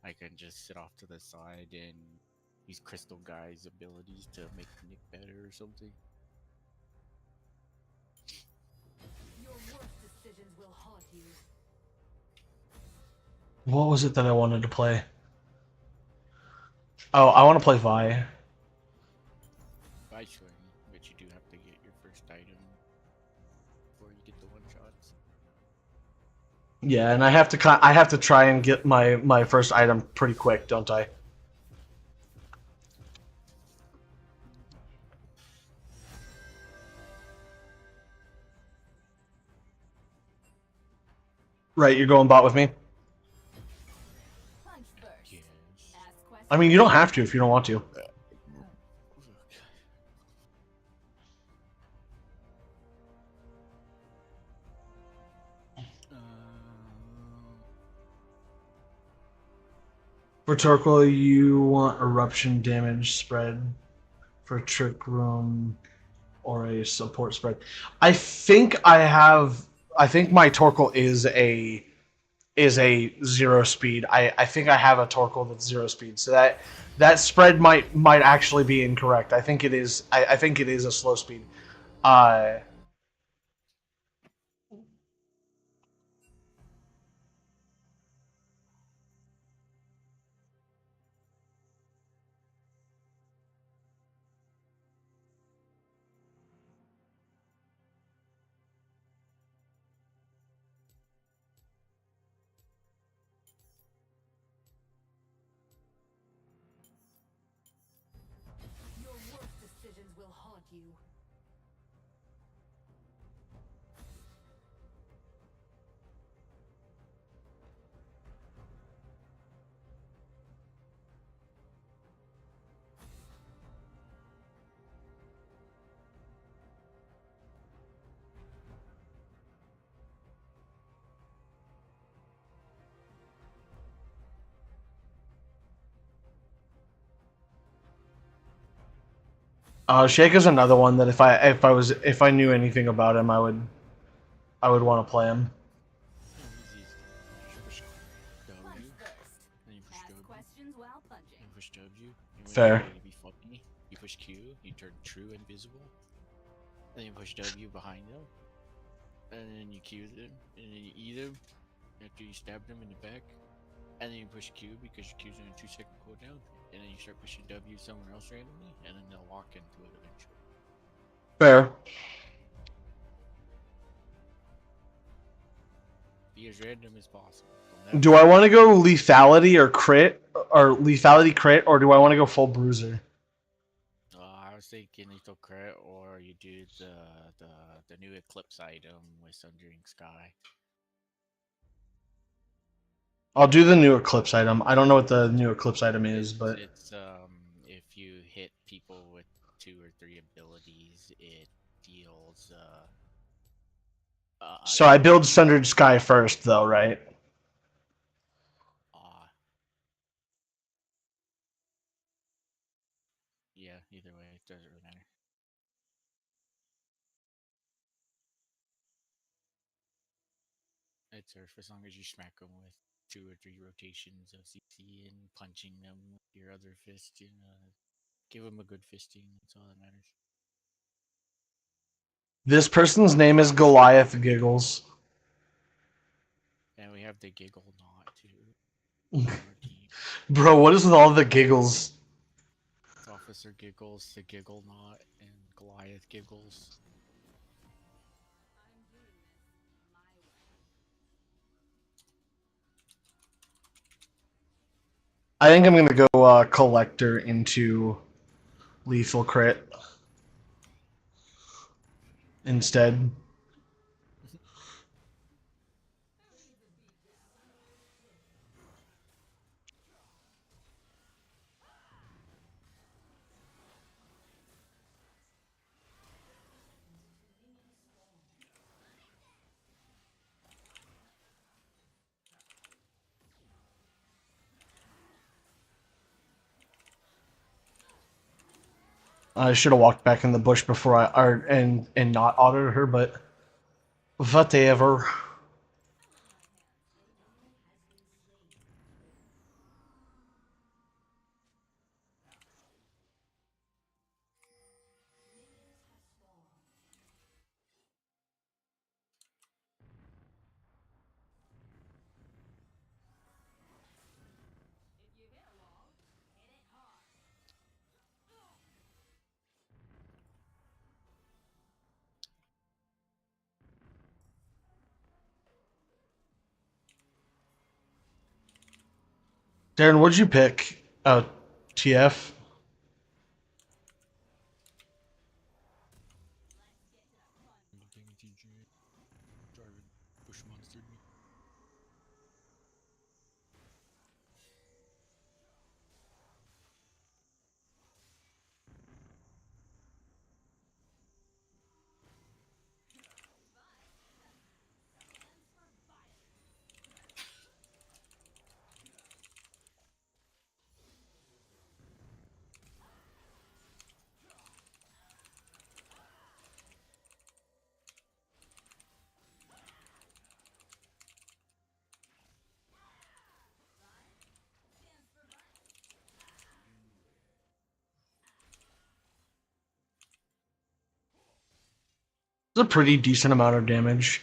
I can just sit off to the side and use Crystal guys' abilities to make Nick better or something. Your worst decisions will haunt you. What was it that I wanted to play? Oh, I want to play Vi. By swing, but you do have to get your first item before you get the one shots. Yeah, and I have to try and get my first item pretty quick, don't I? Right, you're going bot with me? Punch first. Yes. Ask questions. I mean, you don't have to if you don't want to. For Torkoal, you want eruption damage spread. For Trick Room or a support spread. I think my Torkoal is a 0 speed. I think I have a Torkoal that's 0 speed. So that spread might actually be incorrect. I think it is I think it is a slow speed. Your worst decisions will haunt you. Shake is another one that if I knew anything about him, I would want to play him. Punch W, first. then you push Ask W, questions while punching. you push W, and when Fair. you're ready to be funny, you push Q, you turn true invisible, then you push W behind them, and then you Q them, and then you E them after you stab them in the back, and then you push Q because your Q's in a 2-second cooldown, and then you start pushing W somewhere else randomly, and then they'll walk into it eventually. Fair. Be as random as possible. Do I want to go lethality or crit or lethality crit, or do I want to go full bruiser? I was thinking lethal crit, or you do the new eclipse item with Sundering Sky. I'll do the new eclipse item. I don't know what the new eclipse item is, but It's if you hit people with 2 or 3 abilities, it deals so I build Sundered Sky first, though, right? yeah, either way, it doesn't really matter. It's Earth as long as you smack them with 2 or 3 rotations of CC and punching them with your other fist, and give them a good fisting. That's all that matters. This person's name is Goliath Giggles. And we have the Giggle Knot too. Bro, what is with all the giggles? It's Officer Giggles, the Giggle Knot, and Goliath Giggles. I think I'm gonna go collector into lethal crit instead. I should have walked back in the bush before and not autoed her, but whatever. Darren, what'd you pick? TF. Bush monstered me. It's a pretty decent amount of damage.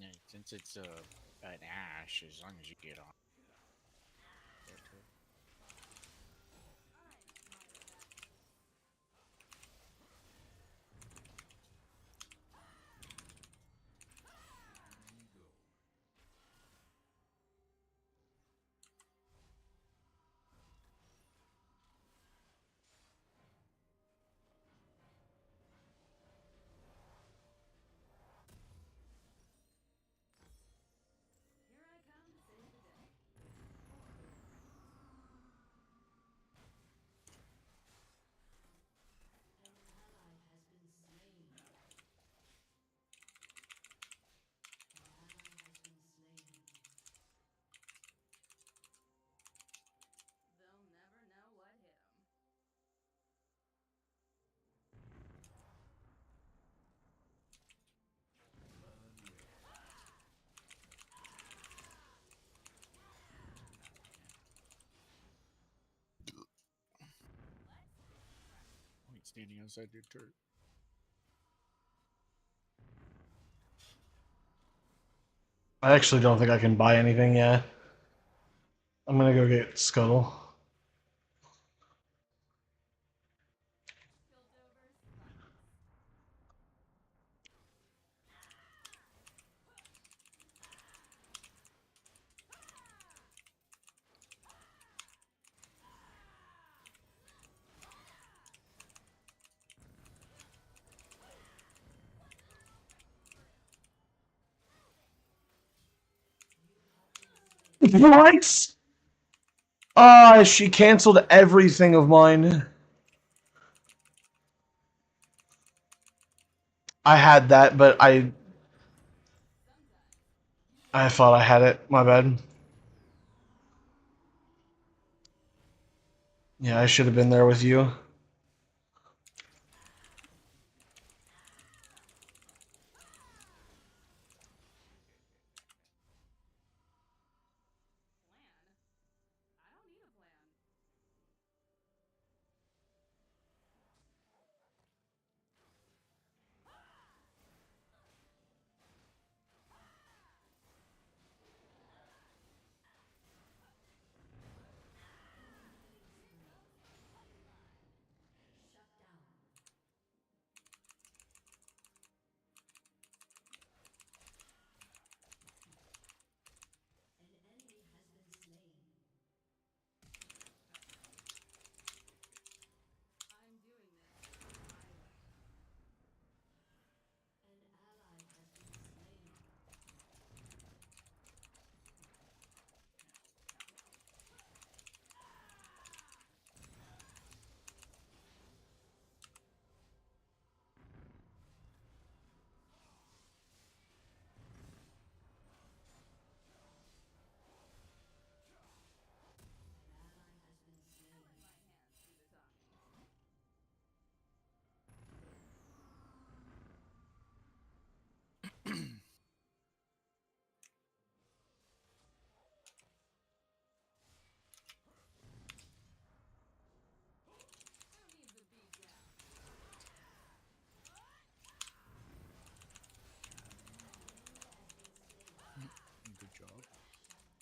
Yeah, since it's an ash, as long as you get on. Point standing outside your turret. I actually don't think I can buy anything yet. I'm gonna go get Scuttle. What? Ah, she canceled everything of mine. I had that, but I thought I had it. My bad. Yeah, I should have been there with you.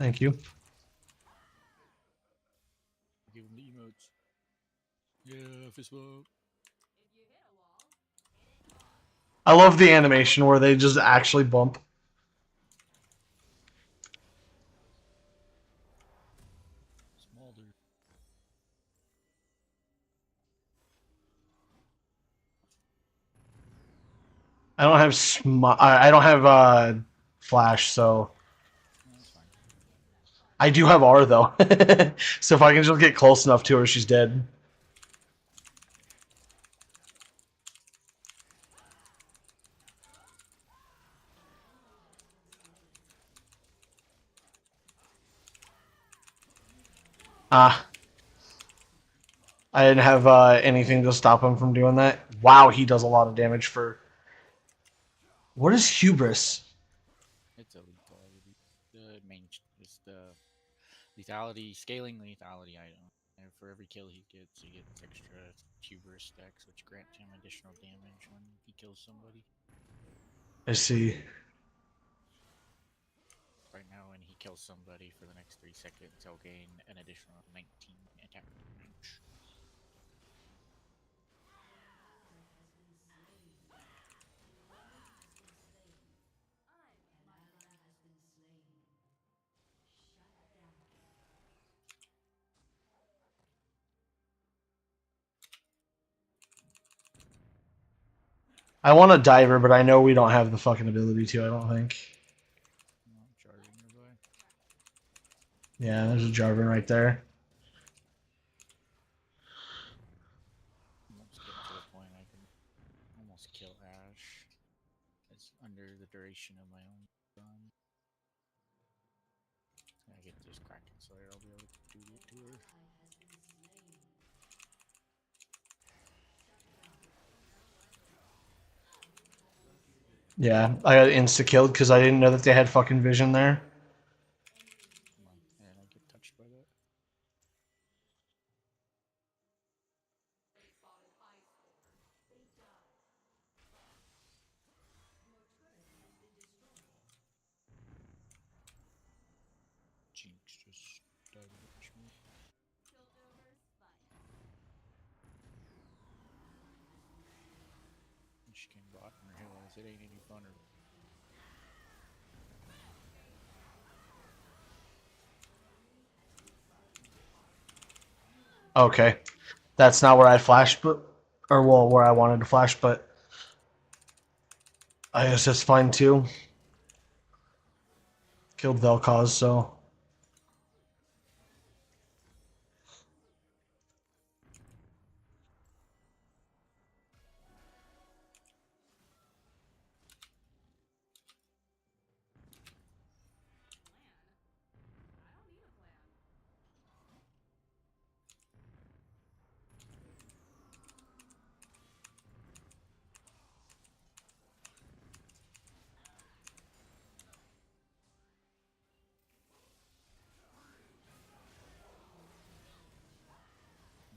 Thank you. Give him the emotes. Yeah, fist bump. I love the animation where they just actually bump. Smolder. I don't have I don't have flash, so No, that's fine. I do have R though. So if I can just get close enough to her, she's dead. Ah. I didn't have anything to stop him from doing that. Wow, he does a lot of damage for... What is hubris? It's a lethality. The main is the lethality, scaling lethality item. And for every kill he gets extra hubris stacks, which grant him additional damage when he kills somebody. I see. Right now, when he kills somebody for the next 3 seconds, he'll gain an additional 19 attack damage. I want a diver, but I know we don't have the fucking ability to, I don't think. Charging nearby. Yeah, there's a Jarvan right there. Almost getting to the point I can almost kill Ash. It's under the duration of my own run. I get this Kraken Slayer, I'll be able to do it to her. Yeah, I got insta-killed because I didn't know that they had fucking vision there. And I get touched by that. Jinx just died to watch me. And she came bot and realized it ain't any funner. Okay. That's not where I flashed, but... Or, well, where I wanted to flash, but... I guess that's fine, too. Killed Vel'Koz, so...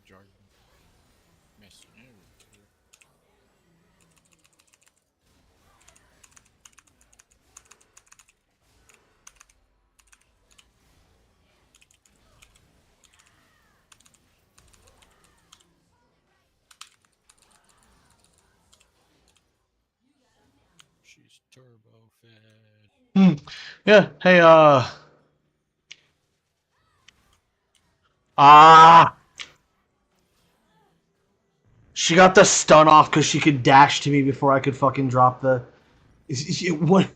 Jargon. Messing everywhere. She's turbo fed. Yeah, hey, Ah! She got the stun off because she could dash to me before I could fucking drop the... What?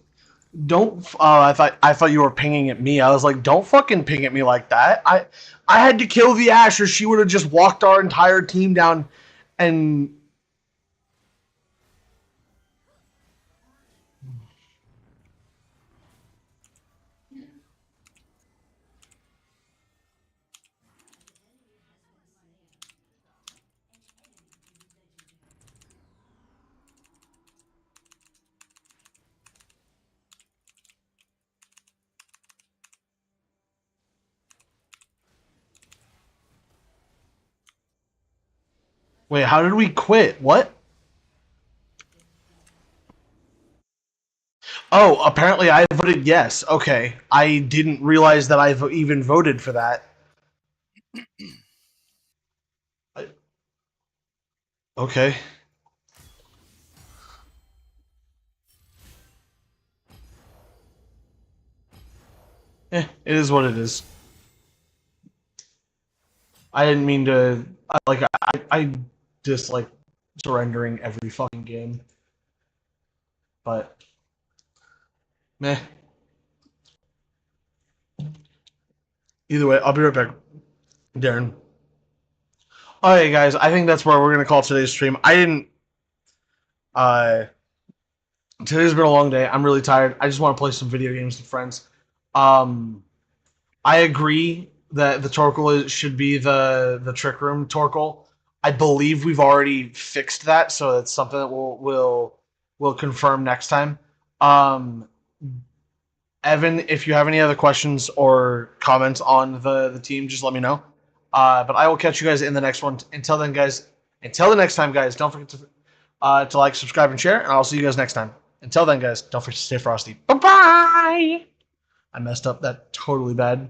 Don't... I thought you were pinging at me. I was like, don't fucking ping at me like that. I had to kill the Ashe or she would have just walked our entire team down and... Wait, how did we quit? What? Oh, apparently I voted yes. Okay. I didn't realize that I've even voted for that. Okay. It is what it is. I didn't mean to. I dislike surrendering every fucking game. But, meh. Either way, I'll be right back, Darren. Alright, guys, I think that's where we're going to call today's stream. I didn't. Uh, Today's been a long day. I'm really tired. I just want to play some video games with friends. Um, I agree that the Torkoal should be the Trick Room Torkoal. I believe we've already fixed that, so it's something that we'll confirm next time. Um, Evan, if you have any other questions or comments on the team, just let me know. But I will catch you guys in the next one. Until then, guys. Until the next time, guys. Don't forget to like, subscribe, and share. And I'll see you guys next time. Until then, guys. Don't forget to stay frosty. Bye bye. I messed up that totally bad.